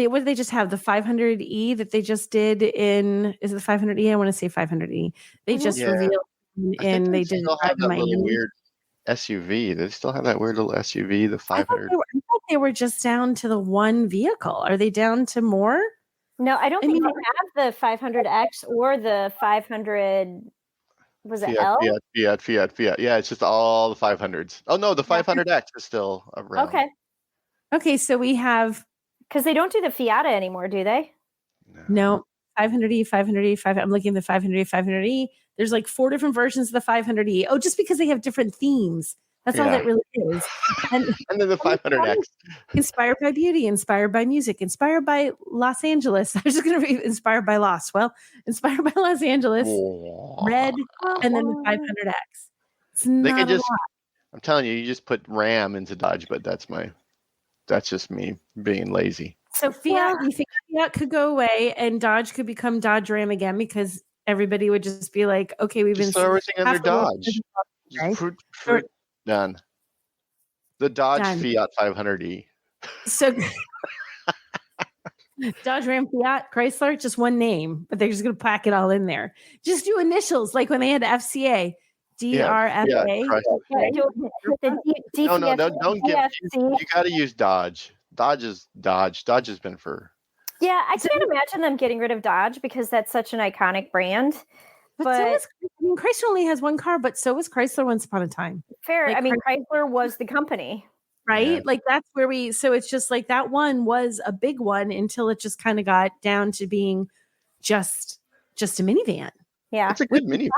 what did they just have? The 500E that they just did is it the 500E? I want to say 500E. They just revealed and they did still drive have in that Miami. little weird SUV. They still have that weird little SUV, the 500. I thought they were just down to the one vehicle. Are they down to more? No, I don't think they have the 500X or the 500. Was it L? Fiat. Yeah, it's just all the 500s. Oh no, the 500X is still around. Okay, so we have, because they don't do the Fiat anymore, do they? No. 500E, 500E, I'm looking at the 500E, 500E. There's like 4 different versions of the 500E. Oh, just because they have different themes. That's all that really is. And then the 500X. Inspired by beauty, inspired by music, inspired by Los Angeles. I was just going to read inspired by Lost. Well, inspired by Los Angeles, red, and then the 500X. It's not a lot. I'm telling you, you just put Ram into Dodge, but that's just me being lazy. So Fiat, you think Fiat could go away and Dodge could become Dodge Ram again because everybody would just be like, okay, we've been everything under Dodge. Fruit done. The Dodge Fiat 500E. So Dodge Ram Fiat Chrysler, just one name, but they're just going to pack it all in there. Just do initials like when they had FCA. DRFA. No, don't give. You got to use Dodge. Dodge has been for. Yeah, I can't imagine them getting rid of Dodge because that's such an iconic brand. But Chrysler only has one car, but so was Chrysler once upon a time. Fair. Like, I mean, Chrysler was the company. Right? Yeah. Like that's where so it's just like that one was a big one until it just kind of got down to being just a minivan. Yeah. It's a good minivan.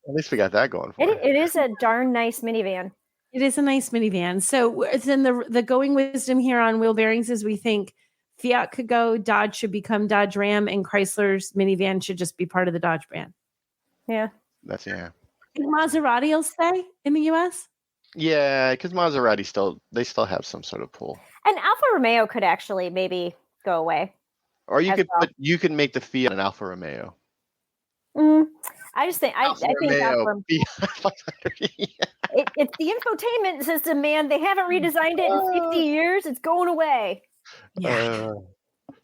At least we got that going for it. It is a darn nice minivan. It is a nice minivan. So then the going wisdom here on wheel bearings is we think Fiat could go, Dodge should become Dodge Ram, and Chrysler's minivan should just be part of the Dodge brand. Yeah. That's Think Maserati will stay in the US? Yeah, because Maserati still have some sort of pull. And Alfa Romeo could actually maybe go away. Or you can make the Fiat an Alfa Romeo. I just think I think it's the infotainment system, man. They haven't redesigned it in 50 years. It's going away. Yeah.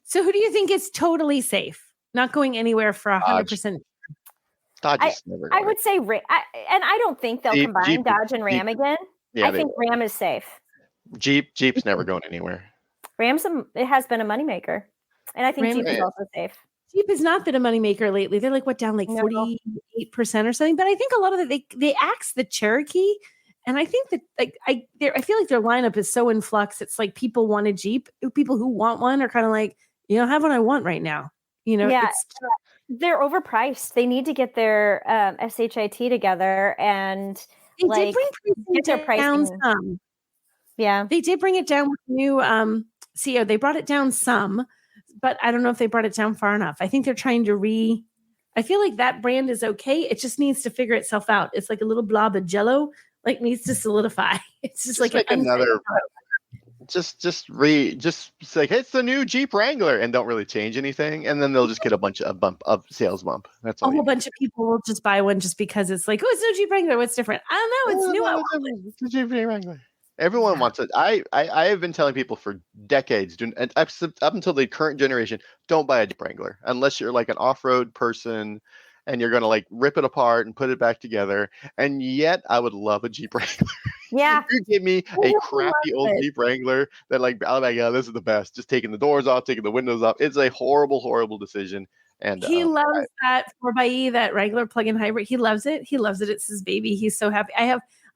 So who do you think is totally safe, not going anywhere for 100%? Dodge. I would say, and I don't think they'll combine Dodge and Ram again. Yeah, I think Ram is safe. Jeep's never going anywhere. It has been a moneymaker, and I think Jeep is also safe. Jeep has not been a moneymaker lately. They're like down 48% or something. But I think a lot of they axed the Cherokee, and I think that I feel like their lineup is so in flux. It's like people want a Jeep. People who want one are kind of like, you don't have what I want right now. They're overpriced. They need to get their SHIT together, and they did bring their price down some. Yeah, they did bring it down with new CEO. They brought it down some. But I don't know if they brought it down far enough. I think they're trying to I feel like that brand is okay. It just needs to figure itself out. It's like a little blob of Jello, needs to solidify. It's just like another. Just say, hey, it's the new Jeep Wrangler, and don't really change anything, and then they'll just get a sales bump. That's all. A whole bunch of people will just buy one just because it's like, oh, it's no Jeep Wrangler. What's different? I don't know. It's new. It's the Jeep Wrangler. Everyone wants it. I have been telling people for decades, up until the current generation, don't buy a Jeep Wrangler unless you're like an off-road person and you're going to rip it apart and put it back together. And yet I would love a Jeep Wrangler. Yeah. If you give me a crappy old Jeep Wrangler that oh my God, this is the best. Just taking the doors off, taking the windows off. It's a horrible, horrible decision. And he loves that 4xe, that Wrangler plug-in hybrid. He loves it. It's his baby. He's so happy.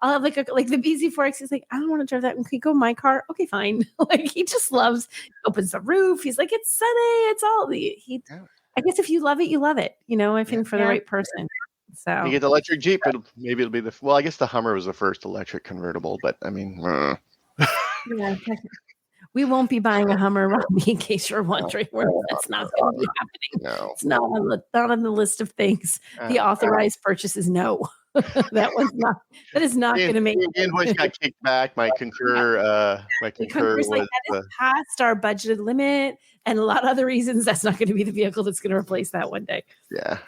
I'll have like the BZ4X. He's like, I don't want to drive that. Can you go in my car? Okay, fine. He just loves, opens the roof. He's like, it's sunny. It's all I guess if you love it, you love it. I think for the right person. So you get the electric Jeep. It'll be I guess the Hummer was the first electric convertible, but I mean, yeah, we won't be buying a Hummer, Robbie, in case you're wondering. That's not going to be happening. No. It's not on the list of things. The authorized purchase is no. That is not going to make the invoice got kicked back. My concur was that is past our budgeted limit, and a lot of other reasons. That's not going to be the vehicle that's going to replace that one day. Yeah.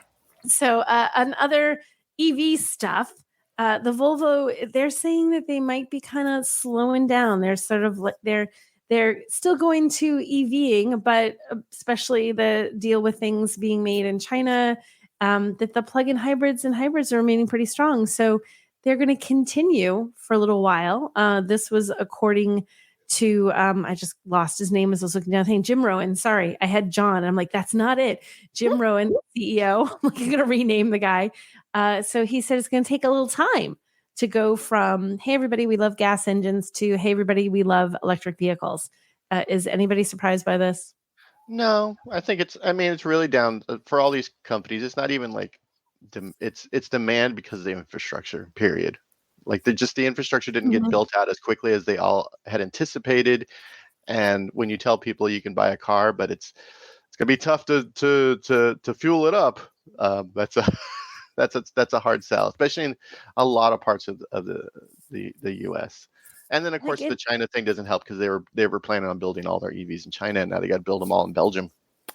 So on other EV stuff, the Volvo, they're saying that they might be kind of slowing down. They're sort of they're they're still going to EVing, but especially the deal with things being made in China, that the plug-in hybrids and hybrids are remaining pretty strong. So they're going to continue for a little while. This was according to I just lost his name as I was looking down saying Jim Rowan. Sorry, I had John. I'm like, that's not it. Jim Rowan, CEO. I'm like, I'm gonna rename the guy. So he said it's gonna take a little time to go from hey everybody, we love gas engines to hey everybody, we love electric vehicles. Is anybody surprised by this? No, I think it's really down for all these companies. It's not even like it's demand because of the infrastructure, period. Like the infrastructure didn't get built out as quickly as they all had anticipated. And when you tell people you can buy a car, but it's gonna be tough to fuel it up, that's a that's a hard sell, especially in a lot of parts of the U.S. And then of course the China thing doesn't help because they were planning on building all their EVs in China, and now they got to build them all in Belgium.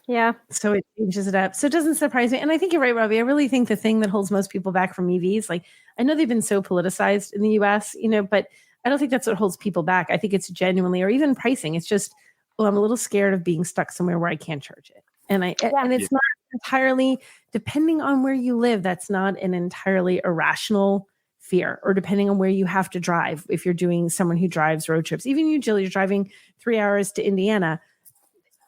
Yeah. So it changes it up. So it doesn't surprise me. And I think you're right, Robbie. I really think the thing that holds most people back from EVs, like I know they've been so politicized in the US, but I don't think that's what holds people back. I think it's genuinely, or even pricing. It's just, well, I'm a little scared of being stuck somewhere where I can't charge it. And it's not entirely, depending on where you live, that's not an entirely irrational fear, or depending on where you have to drive. If you're doing someone who drives road trips, even you, Jill, you're driving 3 hours to Indiana.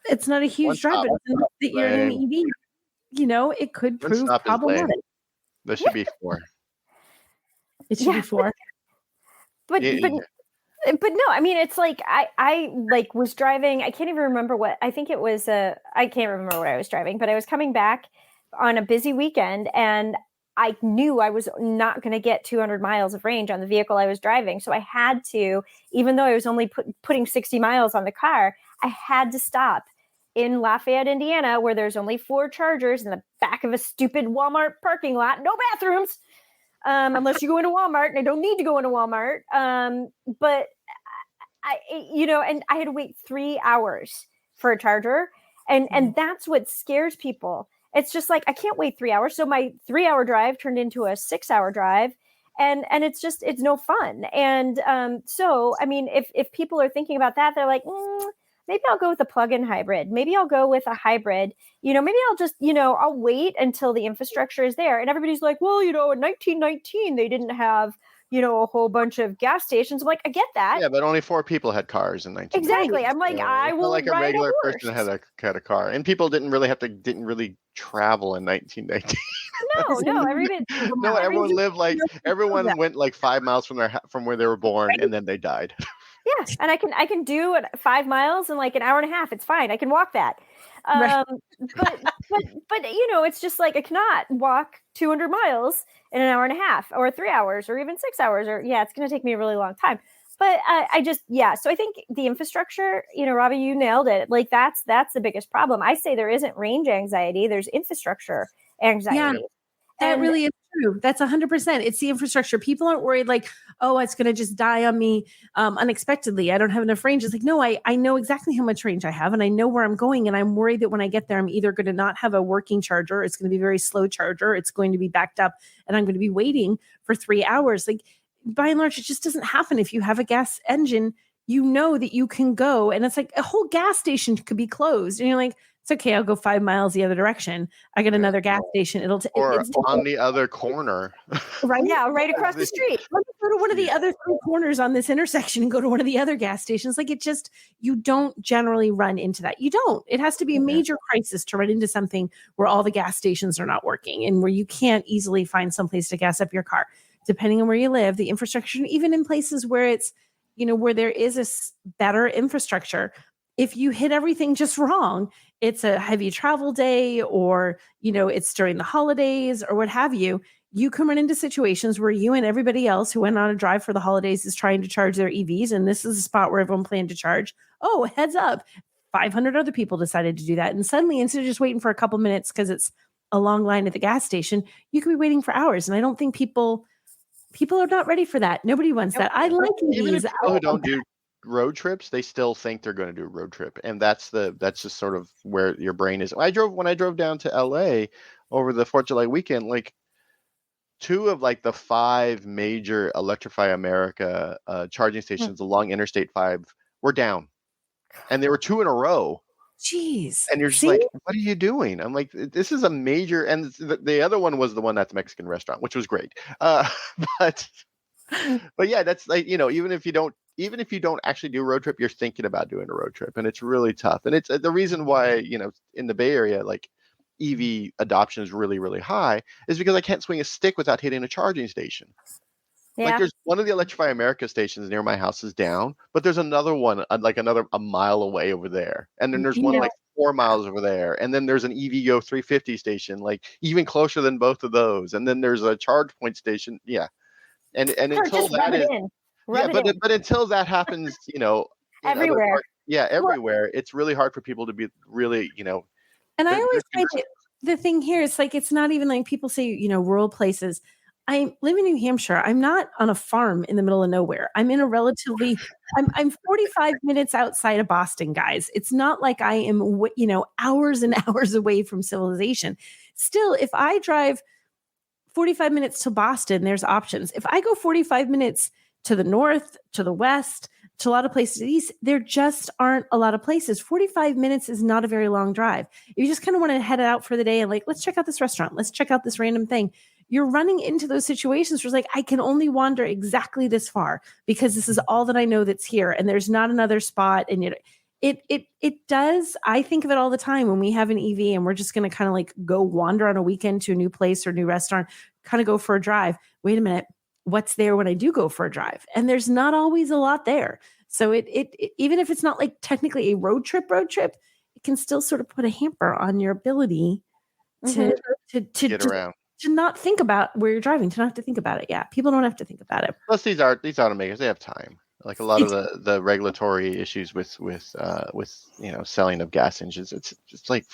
It's not a huge drive, but it's not that you're in an EV. It could prove problematic. There should be 4. It should be 4. But no, I mean, it's like I like was driving. I can't even remember what. I think it was. I can't remember what I was driving, but I was coming back on a busy weekend, and I knew I was not going to get 200 miles of range on the vehicle I was driving. So I had to, even though I was only putting 60 miles on the car, I had to stop in Lafayette, Indiana, where there's only 4 chargers in the back of a stupid Walmart parking lot, no bathrooms, unless you go into Walmart, and I don't need to go into Walmart. But and I had to wait 3 hours for a charger, and that's what scares people. It's just like I can't wait 3 hours, so my 3-hour drive turned into a 6-hour drive, and it's no fun. And so I mean, if people are thinking about that, they're like, maybe I'll go with a plug-in hybrid. Maybe I'll go with a hybrid. Maybe I'll just, I'll wait until the infrastructure is there. And everybody's like, well, in 1919, they didn't have, a whole bunch of gas stations. I'm like, I get that. Yeah, but only 4 people had cars in 1919. Exactly. I'm like, I will like ride a regular a person had a car. And people didn't really travel in 1919. No, everybody. No, everyone went like 5 miles from where they were born, and then they died. Yeah, and I can do 5 miles in like an hour and a half. It's fine. I can walk that. But it's just like I cannot walk 200 miles in an hour and a half, or 3 hours, or even 6 hours, or it's going to take me a really long time. But so I think the infrastructure, Robbie, you nailed it. Like that's the biggest problem. I say there isn't range anxiety. There's infrastructure anxiety. Yeah. That really is true. That's 100%. It's the infrastructure. People aren't worried like, oh, it's going to just die on me unexpectedly. I don't have enough range. It's like, no, I know exactly how much range I have, and I know where I'm going. And I'm worried that when I get there, I'm either going to not have a working charger. It's going to be a very slow charger. It's going to be backed up, and I'm going to be waiting for 3 hours. Like by and large, it just doesn't happen. If you have a gas engine, you know that you can go, and it's like a whole gas station could be closed. And you're like, it's okay, I'll go 5 miles the other direction. I get another gas station. It's on the other corner. Right? Yeah, right across the street. Let me go to one of the other 3 corners on this intersection and go to one of the other gas stations. Like you don't generally run into that. You don't. It has to be a major crisis to run into something where all the gas stations are not working and where you can't easily find someplace to gas up your car. Depending on where you live, the infrastructure, even in places where it's, where there is a better infrastructure, if you hit everything just wrong, it's a heavy travel day, or, it's during the holidays or what have you, you can run into situations where you and everybody else who went on a drive for the holidays is trying to charge their EVs. And this is a spot where everyone planned to charge. Oh, heads up, 500 other people decided to do that. And suddenly, instead of just waiting for a couple minutes because it's a long line at the gas station, you could be waiting for hours. And I don't think people are not ready for that. Nobody wants that. I like even EVs. People who don't do road trips, they still think they're going to do a road trip, and that's just sort of where your brain is. When I drove down to LA over the 4th of July weekend, like 2 of like the 5 major Electrify America charging stations along Interstate 5 were down. and there were 2 in a row. Jeez. And you're just See? like, what are you doing? I'm like, this is a major, and the other one was the one at the Mexican restaurant, which was great. But yeah, that's like, even if you don't actually do a road trip, you're thinking about doing a road trip, and it's really tough. And it's the reason why, in the Bay Area, like EV adoption is really, really high is because I can't swing a stick without hitting a charging station. Like Yeah. there's one of the Electrify America stations near my house is down, but there's another one like a mile away over there. And then there's one like 4 miles over there. And then there's an EVgo 350 station, like even closer than both of those. And then there's a charge point station. Yeah. And Or until just that is Rub it in. but until that happens, in Everywhere. everywhere, it's really hard for people to be really, And I always find the thing here is like, it's not even like people say, rural places. I live in New Hampshire. I'm not on a farm in the middle of nowhere. I'm in a relatively, I'm 45 minutes outside of Boston, guys. It's not like I am, hours and hours away from civilization. Still, if I drive 45 minutes to Boston, there's options. If I go 45 minutes to the north, to the west, to a lot of places east, there just aren't a lot of places. 45 minutes is not a very long drive. If you just kind of want to head out for the day and like, let's check out this restaurant, let's check out this random thing, you're running into those situations where it's like, I can only wander exactly this far because this is all that I know that's here. And there's not another spot. And it does. I think of it all the time when we have an EV and we're just going to kind of like go wander on a weekend to a new place or new restaurant, kind of go for a drive. Wait a minute. What's there when I do go for a drive? And there's not always a lot there. So it even if it's not like technically a road trip, it can still sort of put a hamper on your ability to get around. To not think about where you're driving, to not have to think about it. Yeah, people don't have to think about it. Plus, these automakers, they have time. Like a lot of the regulatory issues with selling of gas engines, it's like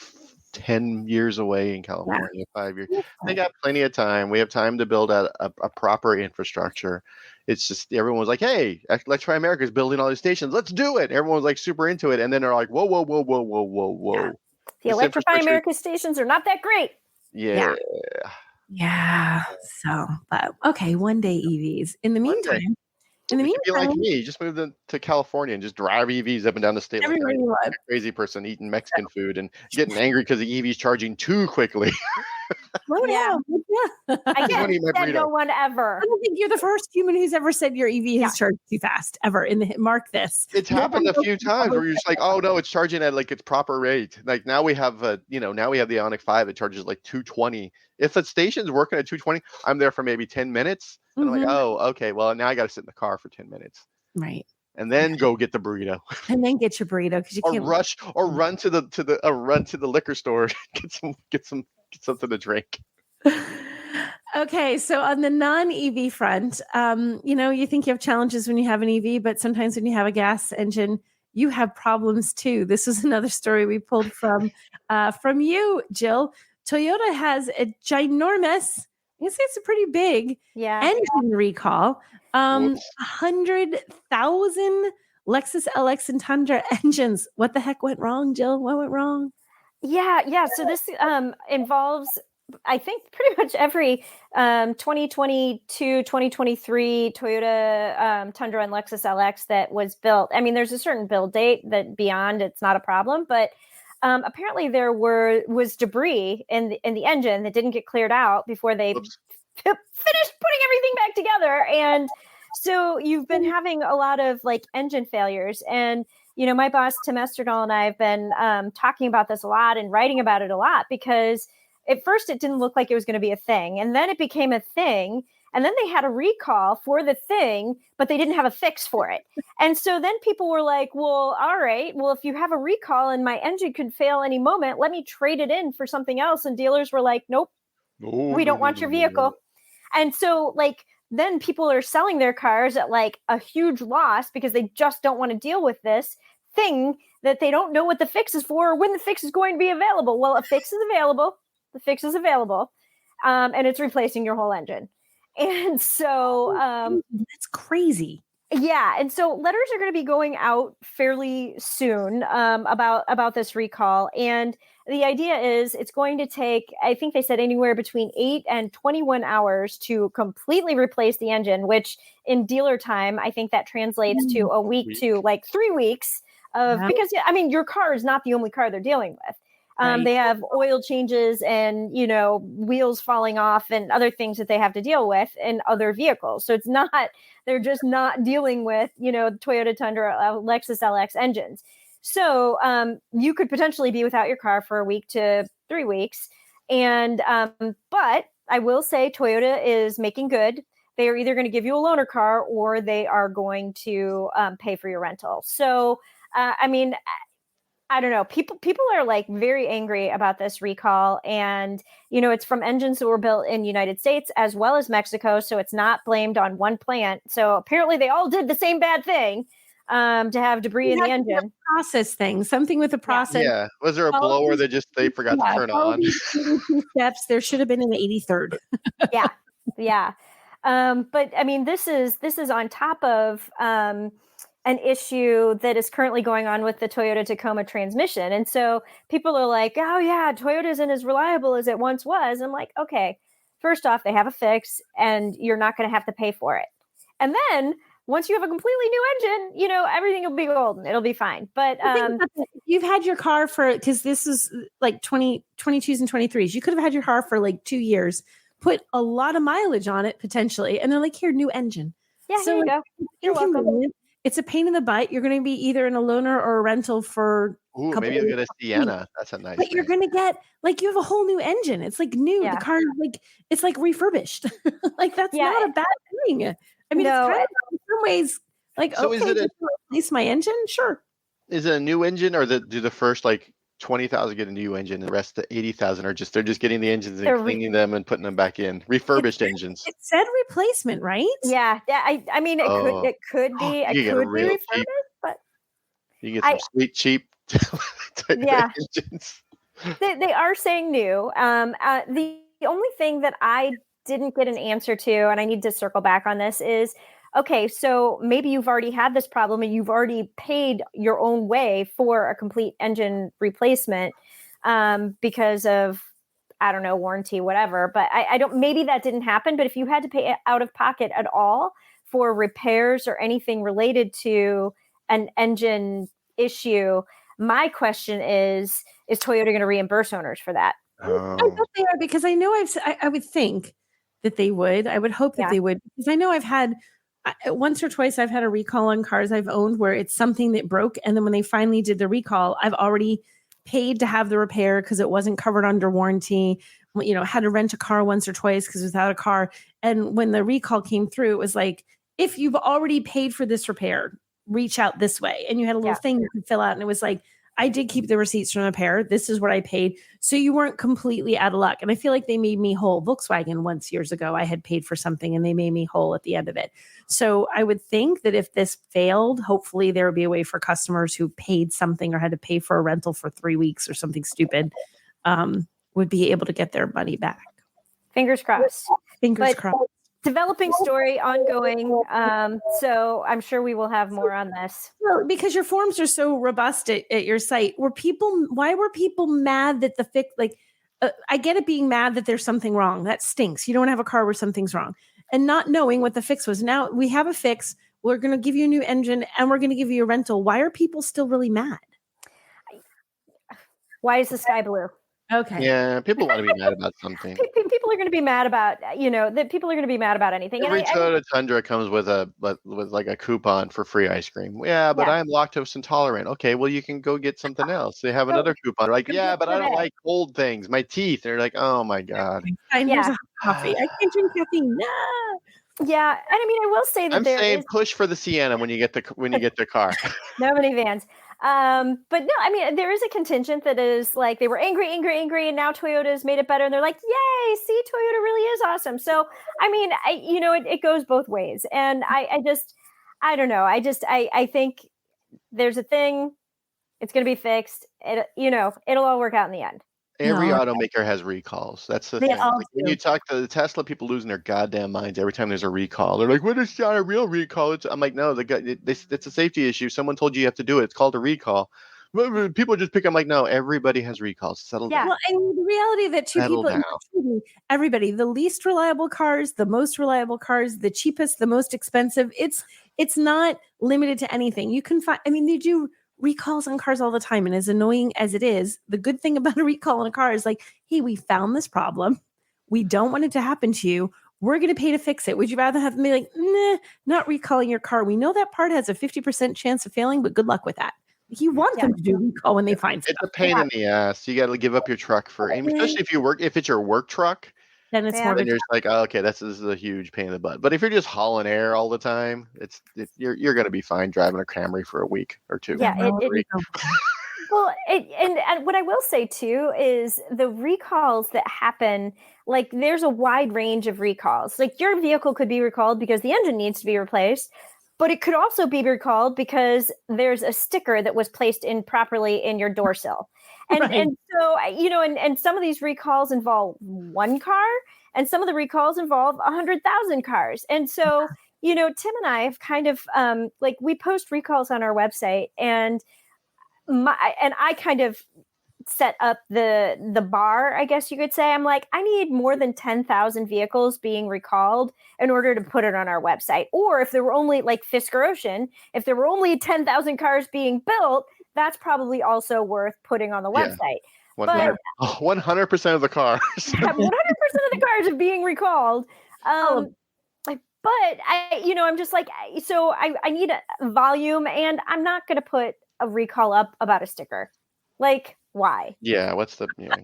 10 years away in California, 5 years. They got plenty of time. We have time to build out a proper infrastructure. It's just everyone was like, hey, Electrify America is building all these stations. Let's do it. Everyone was like super into it. And then they're like, whoa. Yeah. The Electrify America stations are not that great. Yeah. So, but okay, one day EVs. In the meantime, be like me, just move to California and just drive EVs up and down the state like a crazy person eating Mexican food and getting angry because the EV's charging too quickly. Yeah. I can't stand no one ever. I don't think you're the first human who's ever said your EV has charged too fast ever. Mark this. It's happened a few times where you're just like, oh no, it's charging at like its proper rate. Like now we have the Ioniq 5 that charges like 220. If a station's working at 220, I'm there for maybe 10 minutes. And I'm like, oh, okay. Well, now I got to sit in the car for 10 minutes. Right. And then go get the burrito. And then get your burrito because you can't run to the liquor store, get something to drink. Okay, so on the non-EV front, you think you have challenges when you have an EV, but sometimes when you have a gas engine, you have problems too. This is another story we pulled from you, Jill. Toyota has a ginormous, I guess it's a pretty big engine recall. 100,000 Lexus LX and Tundra engines. What the heck went wrong, Jill? What went wrong? Yeah. So this involves, I think, pretty much every 2022, 2023 Toyota Tundra and Lexus LX that was built. I mean, there's a certain build date that beyond it's not a problem, but apparently there was debris in the engine that didn't get cleared out before they finished putting everything back together. And so you've been having a lot of like engine failures. And, my boss, Tim Esterdahl, and I have been talking about this a lot and writing about it a lot because at first it didn't look like it was going to be a thing. And then it became a thing. And then they had a recall for the thing, but they didn't have a fix for it. And so then people were like, well, all right, well, if you have a recall and my engine could fail any moment, let me trade it in for something else. And dealers were like, nope, we don't want your vehicle. And so like, then people are selling their cars at like a huge loss because they just don't want to deal with this thing that they don't know what the fix is for or when the fix is going to be available. Well, a fix is available. The fix is available. And it's replacing your whole engine. And so that's crazy. Yeah. And so letters are going to be going out fairly soon about this recall. And the idea is it's going to take, I think they said anywhere between 8 and 21 hours to completely replace the engine, which in dealer time, I think that translates to a week to like 3 weeks because I mean, your car is not the only car they're dealing with. Right. They have oil changes and, wheels falling off and other things that they have to deal with in other vehicles. So it's not, they're just not dealing with, Toyota Tundra, Lexus LX engines. So you could potentially be without your car for a week to 3 weeks. And, but I will say Toyota is making good. They are either going to give you a loaner car or they are going to pay for your rental. So, I mean, I don't know. People are like very angry about this recall, and it's from engines that were built in the United States as well as Mexico, so it's not blamed on one plant. So apparently, they all did the same bad thing to have debris in the engine. Process thing, something with the process. Yeah. Was there a blower that they forgot to turn on? Steps. There should have been an 83rd. Yeah. But I mean, this is on top of an issue that is currently going on with the Toyota Tacoma transmission. And so people are like, oh yeah, Toyota isn't as reliable as it once was. I'm like, okay, first off, they have a fix and you're not going to have to pay for it. And then once you have a completely new engine, everything will be golden. It'll be fine. But you've had your car for, because this is like 22s and 23s. You could have had your car for like 2 years, put a lot of mileage on it potentially. And they're like, here, new engine. Yeah, so here you go. You're welcome. It's a pain in the butt. You're going to be either in a loaner or a rental for maybe you'll get a Sienna. That's a nice But you're going to get, like, you have a whole new engine. It's like new. Yeah. The car, like, it's like refurbished. Like, that's not a bad thing. I mean, it's kind of in some ways like, so okay, just replace my engine? Sure. Is it a new engine, or do the first, 20,000 get a new engine, and the rest of the 80,000 are they're just getting the engines and cleaning them and putting them back in refurbished engines? It said replacement, right? Yeah. I mean, it could be. It could be refurbished, cheap. But you get some sweet cheap engines. They are saying new. The only thing that I didn't get an answer to, and I need to circle back on this, is okay, so maybe you've already had this problem and you've already paid your own way for a complete engine replacement because of, I don't know, warranty, whatever. But I don't, maybe that didn't happen. But if you had to pay out of pocket at all for repairs or anything related to an engine issue, my question is Toyota going to reimburse owners for that? I hope they are, because I know I would think that they would. I would hope that they would, because I know I've had once or twice I've had a recall on cars I've owned where it's something that broke. And then when they finally did the recall, I've already paid to have the repair because it wasn't covered under warranty. Had to rent a car once or twice because without a car. And when the recall came through, it was like, if you've already paid for this repair, reach out this way. And you had a little thing you could fill out. And it was like, I did keep the receipts from the repair. This is what I paid. So you weren't completely out of luck. And I feel like they made me whole. Volkswagen once years ago, I had paid for something and they made me whole at the end of it. So I would think that if this failed, hopefully there would be a way for customers who paid something or had to pay for a rental for 3 weeks or something stupid would be able to get their money back. Fingers crossed. Fingers crossed. Developing story ongoing. So I'm sure we will have more on this. Well, because your forms are so robust at your site. Why were people mad that the fix, I get it being mad that there's something wrong. That stinks. You don't have a car where something's wrong. And not knowing what the fix was. Now we have a fix. We're going to give you a new engine and we're going to give you a rental. Why are people still really mad? Why is the sky blue? Okay. Yeah, people want to be mad about something. People are going to be mad about, that people are going to be mad about anything. Every Toyota Tundra comes with a coupon for free ice cream. Yeah, but I'm lactose intolerant. Okay, well you can go get something else. They have another coupon. Like, yeah, but I don't like cold things. My teeth. They're like, oh my god. Here's a coffee. I can't drink caffeine. No. Yeah, and I mean, I will say that I'm saying push for the Sienna when you get the car. No minivans. But no, I mean, there is a contingent that is like, they were angry, and now Toyota's made it better. And they're like, yay, see, Toyota really is awesome. So, I mean, it goes both ways. And I don't know. I think there's a thing, it's going to be fixed. It'll all work out in the end. Every automaker has recalls. That's the thing. When you talk to the Tesla, people losing their goddamn minds every time there's a recall. They're like, "What is not a real recall?" I'm like, "No, it's a safety issue. Someone told you have to do it. It's called a recall." People just pick. I'm like, "No, everybody has recalls. Settle down." Well, and the reality that everybody, the least reliable cars, the most reliable cars, the cheapest, the most expensive. It's not limited to anything. You can find. I mean, they do recalls on cars all the time. And as annoying as it is, the good thing about a recall on a car is like, hey, we found this problem. We don't want it to happen to you. We're going to pay to fix it. Would you rather have them be like, nah, not recalling your car? We know that part has a 50% chance of failing, but good luck with that. You want them to do recall when they find stuff. It's a pain in the ass. You got to give up your truck for, especially if it's your work truck. Then it's more. Then you're just like, oh, okay, this is a huge pain in the butt. But if you're just hauling air all the time, you're going to be fine driving a Camry for a week or two. Yeah, well, and what I will say too is the recalls that happen, like there's a wide range of recalls. Like your vehicle could be recalled because the engine needs to be replaced, but it could also be recalled because there's a sticker that was placed improperly in your door sill. And so, and some of these recalls involve one car and some of the recalls involve 100,000 cars. And so, Tim and I have kind of we post recalls on our website, and I kind of set up the bar, I guess you could say. I'm like, I need more than 10,000 vehicles being recalled in order to put it on our website. Or if there were only, like Fisker Ocean, if there were only 10,000 cars being built, that's probably also worth putting on the website. 100% of the cars. 100% of the cars are being recalled. But I'm just like, so I need a volume, and I'm not going to put a recall up about a sticker. Like, why? Yeah,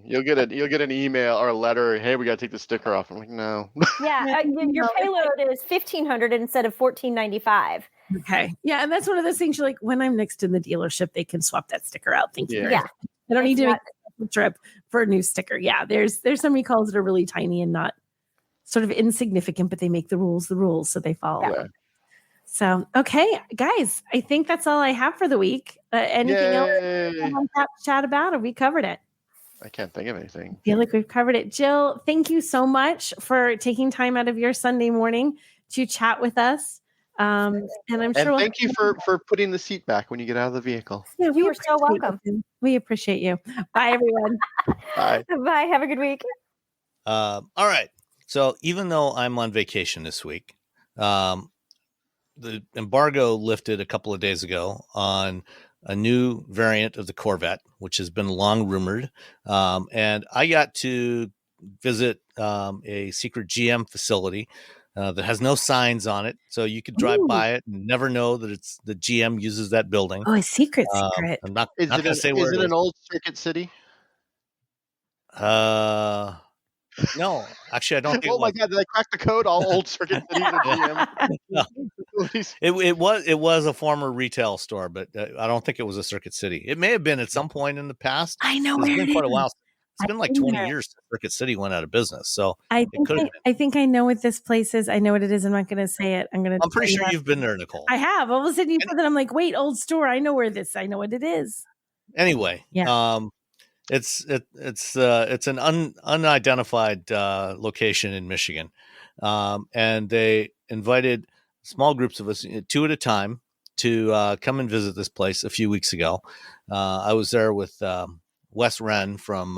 you'll get an email or a letter, hey, we got to take the sticker off. I'm like, no. Yeah, your payload is $1,500 instead of $1,495. Okay. Yeah, and that's one of those things you're like, when I'm next in the dealership, they can swap that sticker out. Thank you. Yeah. I don't need to make a trip for a new sticker. Yeah, there's some recalls that are really tiny and not sort of insignificant, but they make the rules, so they follow. Yeah. So, okay, guys, I think that's all I have for the week. Anything else you want to chat about, or we covered it? I can't think of anything. I feel like we've covered it. Jill, thank you so much for taking time out of your Sunday morning to chat with us. And I'm sure. Thank you for putting the seat back when you get out of the vehicle. Yeah, you are so welcome. We appreciate you. Bye, everyone. Bye. Bye. Have a good week. All right. So even though I'm on vacation this week, the embargo lifted a couple of days ago on a new variant of the Corvette, which has been long rumored. And I got to visit a secret GM facility that has no signs on it. So you could drive by it and never know that it's the GM uses that building. Oh, a secret. I'm not going to say where it is. Is it an old Circuit City? No, actually, I don't think. Oh my God! Did I crack the code? All old Circuit Cities are GM. No. It was a former retail store, but I don't think it was a Circuit City. It may have been at some point in the past. I know it's where been it quite is. a while. It's been like 20 years since Circuit City went out of business. So I think I know what this place is. I know what it is. I'm not going to say it. I'm pretty sure you've been there, Nicole. I have. All of a sudden you said that. I'm like, wait, old store. I know what it is. Anyway, yeah. It's an unidentified location in Michigan, and they invited small groups of us, 2 at a time, to come and visit this place a few weeks ago. I was there with Wes Wren from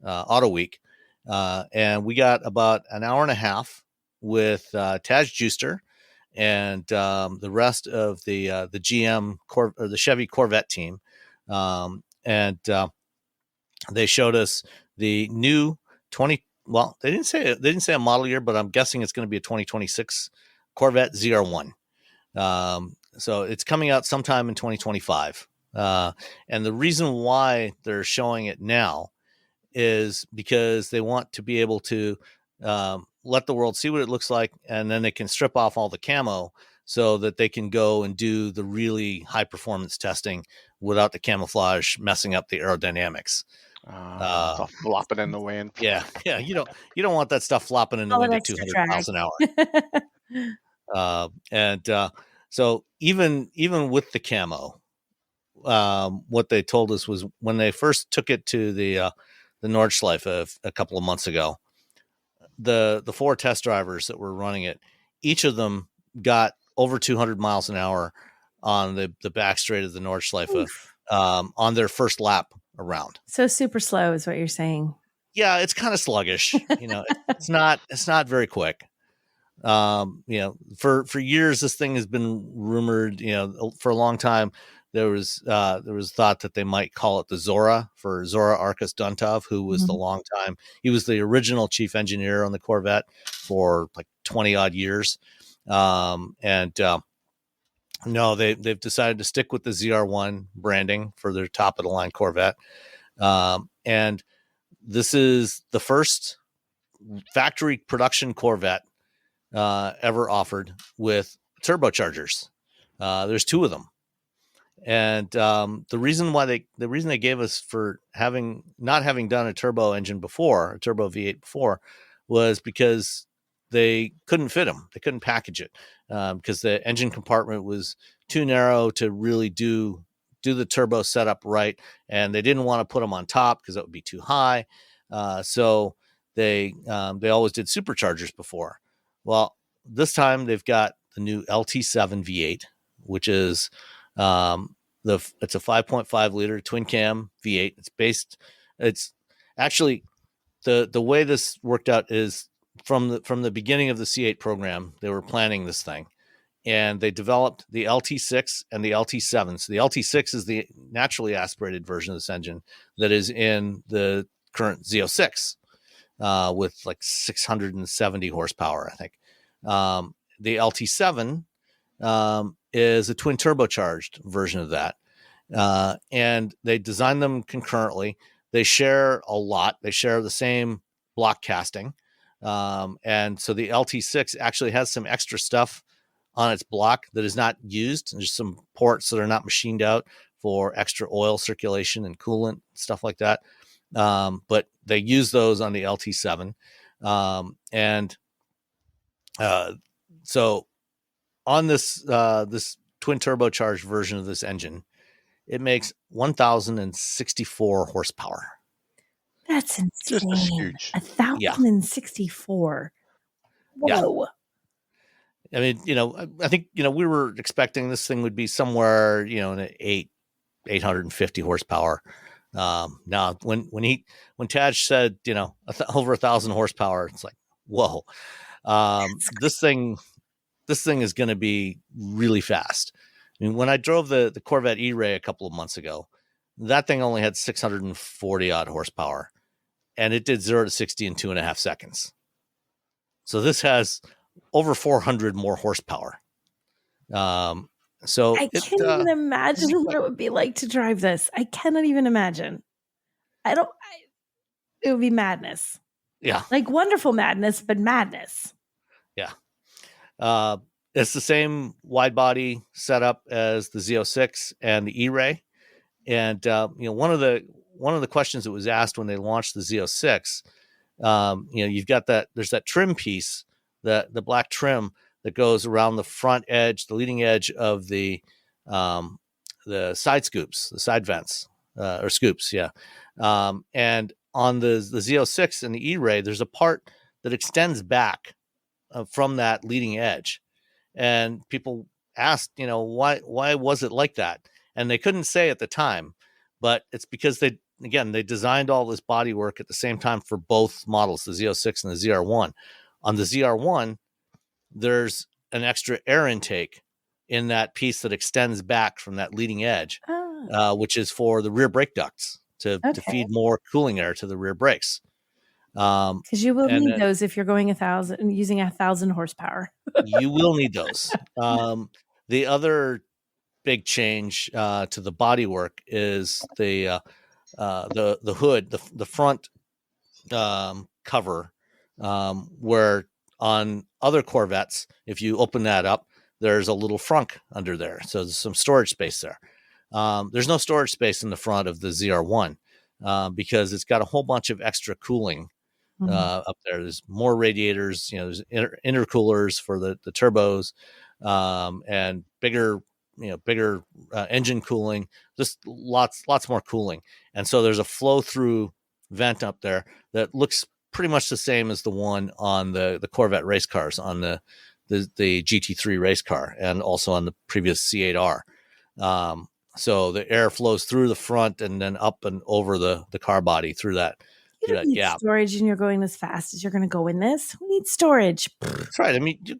Auto Week, and we got about an hour and a half with Taj Juster and the rest of the GM or the Chevy Corvette team, and they showed us the new 20. Well, they didn't say a model year, but I'm guessing it's going to be a 2026 Corvette ZR1. So it's coming out sometime in 2025. And the reason why they're showing it now is because they want to be able to let the world see what it looks like, and then they can strip off all the camo so that they can go and do the really high performance testing without the camouflage messing up the aerodynamics. It's all flopping in the wind. Yeah. You don't want that stuff flopping in the wind at 200 miles an hour. So even with the camo, what they told us was when they first took it to the Nordschleife a couple of months ago, the 4 test drivers that were running it, each of them got over 200 miles an hour on the back straight of the Nordschleife on their first lap around. So super slow is what you're saying. Yeah, it's kind of sluggish. It's not very quick. For years, this thing has been rumored, for a long time, there was thought that they might call it the Zora for Zora Arkus Duntov, who was he was the original chief engineer on the Corvette for like 20 odd years. No, they've decided to stick with the ZR1 branding for their top of the line Corvette. And this is the first factory production Corvette ever offered with turbochargers. There's 2 of them. And the reason they gave us for not having done a turbo engine before, a turbo V8 before, was because they couldn't fit them. They couldn't package it because the engine compartment was too narrow to really do the turbo setup right, and they didn't want to put them on top because that would be too high. So they always did superchargers before. Well, this time they've got the new LT7 V8, which is it's a 5.5 liter twin cam V8. It's actually the way this worked out is from the beginning of the C8 program, they were planning this thing, and they developed the LT6 and the LT7. So the LT6 is the naturally aspirated version of this engine that is in the current Z06 with like 670 horsepower, I think. The LT7 is a twin turbocharged version of that. And they designed them concurrently. They share a lot. They share the same block casting. And so the LT6 actually has some extra stuff on its block that is not used. There's some ports that are not machined out for extra oil circulation and coolant, stuff like that. But they use those on the LT7. So on this twin turbocharged version of this engine, it makes 1,064 horsepower. That's insane. Just a scooch. 1,064. Yeah. Whoa. I mean, I think, we were expecting this thing would be somewhere, in an 850 horsepower. Now when Taj said, over 1,000 horsepower, it's like, whoa. This thing is going to be really fast. I mean, when I drove the Corvette E-Ray a couple of months ago, that thing only had 640 odd horsepower, and it did 0 to 60 in 2.5 seconds. So this has over 400 more horsepower. So I can't even imagine what it would be like to drive this. I cannot even imagine. It would be madness. Yeah. Like wonderful madness, but madness. Yeah. It's the same wide body setup as the Z06 and the E-Ray. And, one of the questions that was asked when they launched the Z06, you've got there's that trim piece, the black trim that goes around the front edge, the leading edge of the side scoops, the side vents, or scoops. Yeah. And on the Z06 and the E-Ray, there's a part that extends back from that leading edge. And people asked, why was it like that? And they couldn't say at the time, but it's because they designed all this body work at the same time for both models, the Z06 and the ZR1. On the ZR1, there's an extra air intake in that piece that extends back from that leading edge, which is for the rear brake ducts to feed more cooling air to the rear brakes. Because you will need those if you're going using 1,000 horsepower. You will need those. The other big change to the bodywork is the hood, the front cover, where on other Corvettes, if you open that up, there's a little frunk under there. So there's some storage space there. There's no storage space in the front of the ZR1 because it's got a whole bunch of extra cooling up there. There's more radiators, there's intercoolers for the turbos, and bigger engine cooling, just lots more cooling. And so there's a flow through vent up there that looks pretty much the same as the one on the Corvette race cars, on the GT3 race car, and also on the previous C8R. So the air flows through the front and then up and over the car body through that You don't need storage, and you're going as fast as you're going to go in this. We need storage. That's right. I mean, you'll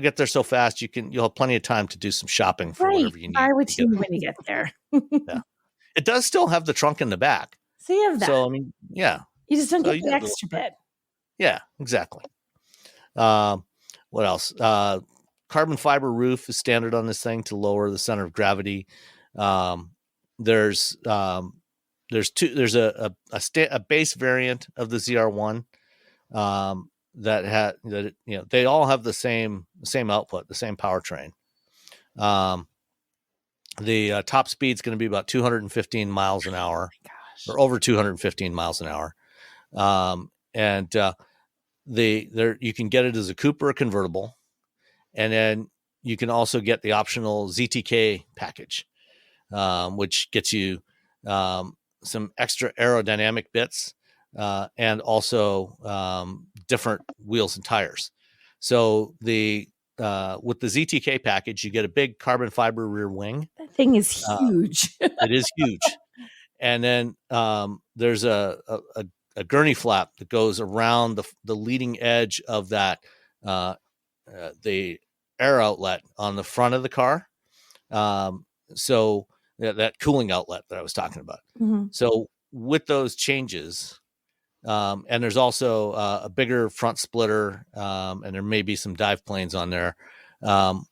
get there so fast you'll have plenty of time to do some shopping for whatever you need. Buy what you need when you get there. Yeah, it does still have the trunk in the back. So you have that. So I mean, yeah, you just don't get the extra bit. Yeah, exactly. What else? Carbon fiber roof is standard on this thing to lower the center of gravity. There's a base variant of the ZR1 they all have the same output, the same powertrain. The top speed is going to be about 215 miles an hour, or over 215 miles an hour. You can get it as a coupe or a convertible, and then you can also get the optional ZTK package, which gets you some extra aerodynamic bits and also different wheels and tires. So with the ZTK package, you get a big carbon fiber rear wing. That thing is huge. It is huge. And then there's a gurney flap that goes around the leading edge of that the air outlet on the front of the car. So that cooling outlet that I was talking about. Mm-hmm. So with those changes, and there's also a bigger front splitter, and there may be some dive planes on there.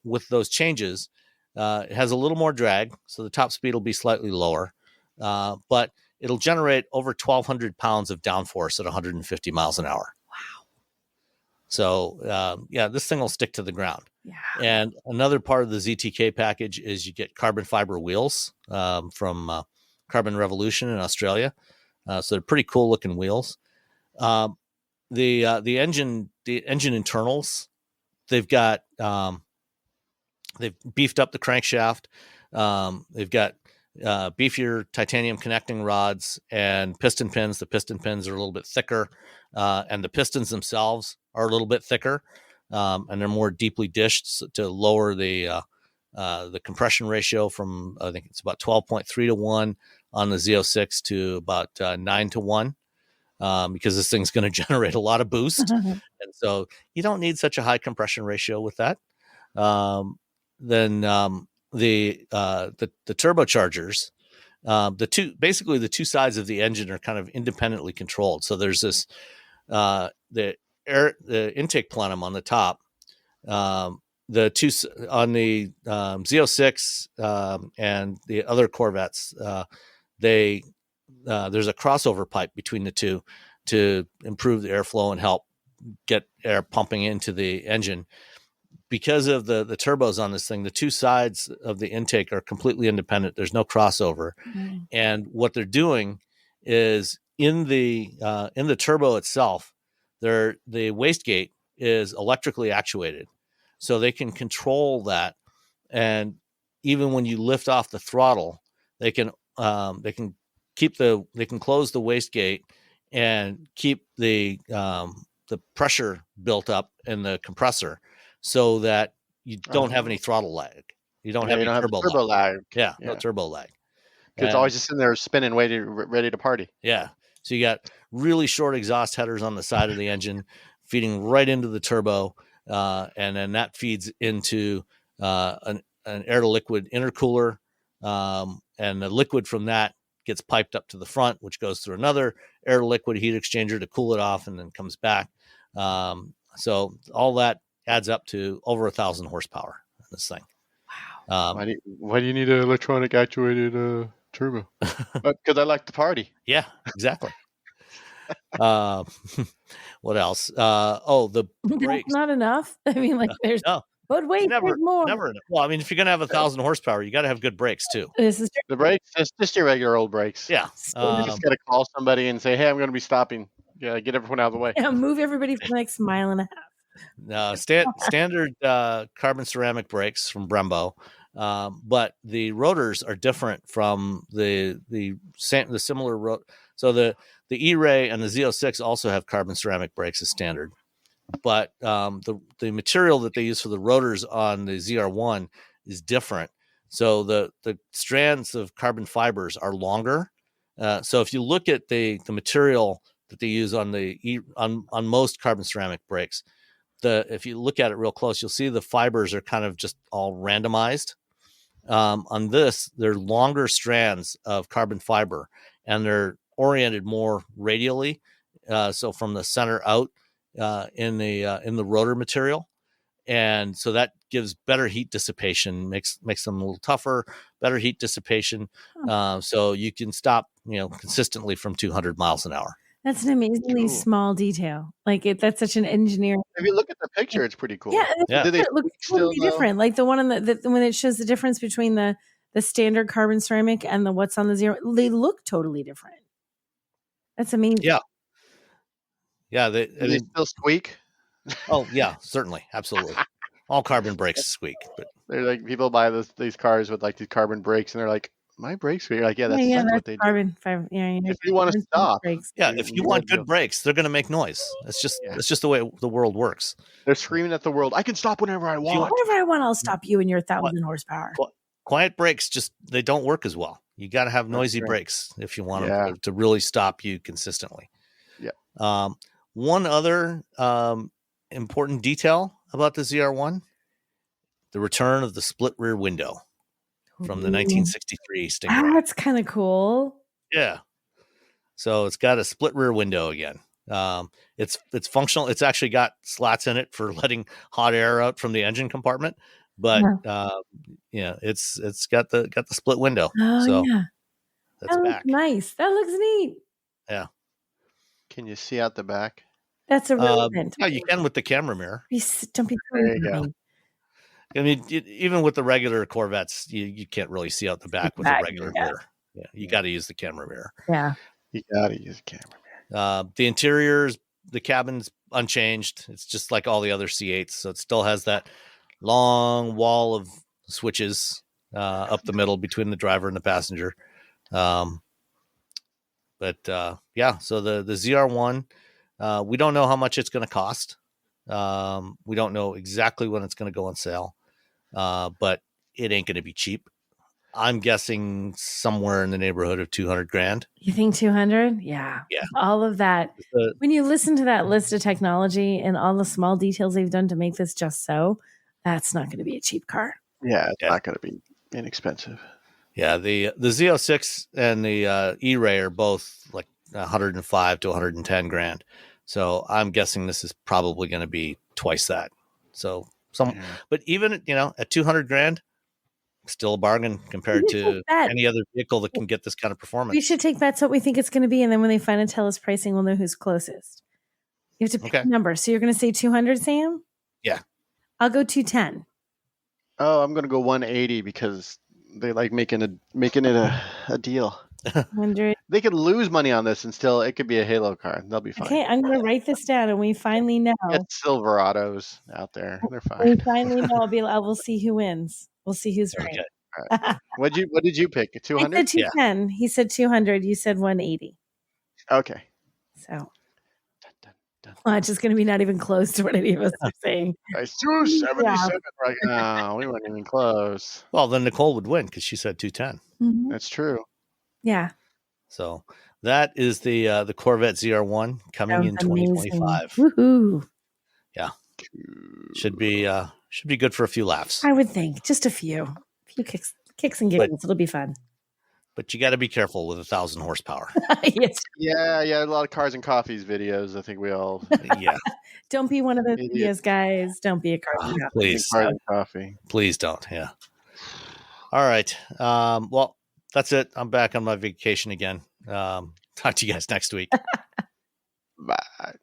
With those changes, it has a little more drag, so the top speed will be slightly lower, but it'll generate over 1,200 pounds of downforce at 150 miles an hour. Wow. So, this thing will stick to the ground. Yeah. And another part of the ZTK package is you get carbon fiber wheels from Carbon Revolution in Australia. So they're pretty cool looking wheels. The engine internals, they've beefed up the crankshaft. They've got beefier titanium connecting rods and piston pins. The piston pins are a little bit thicker, and the pistons themselves are a little bit thicker, and they're more deeply dished to lower the compression ratio from, I think it's about 12.3 to 1 on the Z06 to about 9 to 1, because this thing's going to generate a lot of boost. And so you don't need such a high compression ratio with that. Then the turbochargers, the two sides of the engine are kind of independently controlled. So there's this the intake plenum on the top. The two on the Z06 and the other Corvettes, there's a crossover pipe between the two to improve the airflow and help get air pumping into the engine. Because of the turbos on this thing, the two sides of the intake are completely independent. There's no crossover. Mm-hmm. And what they're doing is in the turbo itself, the wastegate is electrically actuated. So they can control that. And even when you lift off the throttle, they can close the wastegate and keep the pressure built up in the compressor, so that you don't have any throttle lag. You don't have any turbo lag. Yeah, no turbo lag. It's always just in there spinning, ready to party. Yeah. So you got really short exhaust headers on the side of the engine feeding right into the turbo, and then that feeds into an air-to-liquid intercooler, and the liquid from that gets piped up to the front, which goes through another air-to-liquid heat exchanger to cool it off, and then comes back. So all that adds up to over 1,000 horsepower in this thing. Wow. Why do you need an electronic actuated turbo? Because I like to party. Yeah, exactly. What else? The brakes. Not enough. I mean, there's no. But wait, there's more. Never enough. Well, I mean, if you're gonna have 1,000 horsepower, you got to have good brakes too. This is the brakes. It's just your regular old brakes. Yeah. You just got to call somebody and say, "Hey, I'm going to be stopping. Yeah, get everyone out of the way." Yeah, move everybody for the next mile and a half. No, standard carbon ceramic brakes from Brembo, but the rotors are different from the similar So the E-Ray and the Z06 also have carbon ceramic brakes as standard, but the material that they use for the rotors on the ZR1 is different. So the strands of carbon fibers are longer. So if you look at the material that they use on on most carbon ceramic brakes. If you look at it real close, you'll see the fibers are kind of just all randomized. On this, they're longer strands of carbon fiber, and they're oriented more radially, so from the center out in the rotor material, and so that gives better heat dissipation, makes them a little tougher, better heat dissipation, so you can stop consistently from 200 miles an hour. That's an amazingly small detail. Like that's such an engineer. If you look at the picture, it's pretty cool. Yeah, Do they it looks totally different. Like the one on when it shows the difference between the standard carbon ceramic and the what's on the zero, they look totally different. That's amazing. Yeah. They still squeak. Oh yeah, certainly, absolutely. All carbon brakes squeak, but they're like, people buy these cars with like these carbon brakes, and they're like, my brakes squeak. You're like, that's what they carbon do. Fiber. Yeah, if you want to stop, if you want good brakes, they're going to make noise. It's just the way the world works. They're screaming at the world, I can stop whenever I want. Whenever I want, I'll stop you and your 1,000 horsepower. Quiet brakes they don't work as well. You got to have noisy brakes if you want them to really stop you consistently. Yeah. One other important detail about the ZR1, the return of the split rear window from the 1963 Stingray. That's kind of cool. Yeah. So it's got a split rear window again. It's functional. It's actually got slats in it for letting hot air out from the engine compartment, but it's got the split window. Oh, so yeah. that's back. Nice. That looks neat. Yeah. Can you see out the back? That's a really yeah, you can with the camera mirror. Don't be there you go. I mean, even with the regular Corvettes, you can't really see out the back with a regular mirror. Yeah, you got to use the camera mirror. Yeah, you got to use the camera mirror. The interiors, the cabin's unchanged. It's just like all the other C8s, so it still has that long wall of switches up the middle between the driver and the passenger. So the ZR1, we don't know how much it's going to cost. We don't know exactly when it's going to go on sale, but it ain't going to be cheap. I'm guessing somewhere in the neighborhood of 200 grand. You think 200? Yeah. All of that. When you listen to that list of technology and all the small details they've done to make this just so, that's not going to be a cheap car. Yeah, it's not going to be inexpensive. Yeah, the Z06 and the E-Ray are both like 105 to 110 grand. So I'm guessing this is probably going to be twice that. So but even at 200 grand, still a bargain compared to any other vehicle that can get this kind of performance. We should take bets what we think it's going to be, and then when they finally tell us pricing, we'll know who's closest. You have to pick a number. So you're going to say 200, Sam? Yeah. I'll go 210. Oh, I'm going to go 180 because they like making it a deal. 100. They could lose money on this and still it could be a Halo car. They'll be fine. Okay, I'm going to write this down, and we finally know. Get Silverados out there. They're fine. We finally know. We'll see who wins. We'll see who's right. Okay. All right. What did you pick? 200? I said 210. Yeah. He said 200. You said 180. Okay. So it's just going to be not even close to what any of us are saying. It's 277 right now. We weren't even close. Well, then Nicole would win because she said 210. Mm-hmm. That's true. Yeah. So that is the Corvette ZR1 coming in 2025. Woohoo! Yeah, should be good for a few laughs. I would think just a few kicks and giggles. It'll be fun. But you got to be careful with 1,000 horsepower. Yes. Yeah. A lot of Cars and Coffees videos. I think we all. Yeah. Don't be one of those videos, guys. Don't be a Cars and Coffee. Please. Cars and Coffee. Please don't. Yeah. All right. Well, that's it. I'm back on my vacation again. Talk to you guys next week. Bye.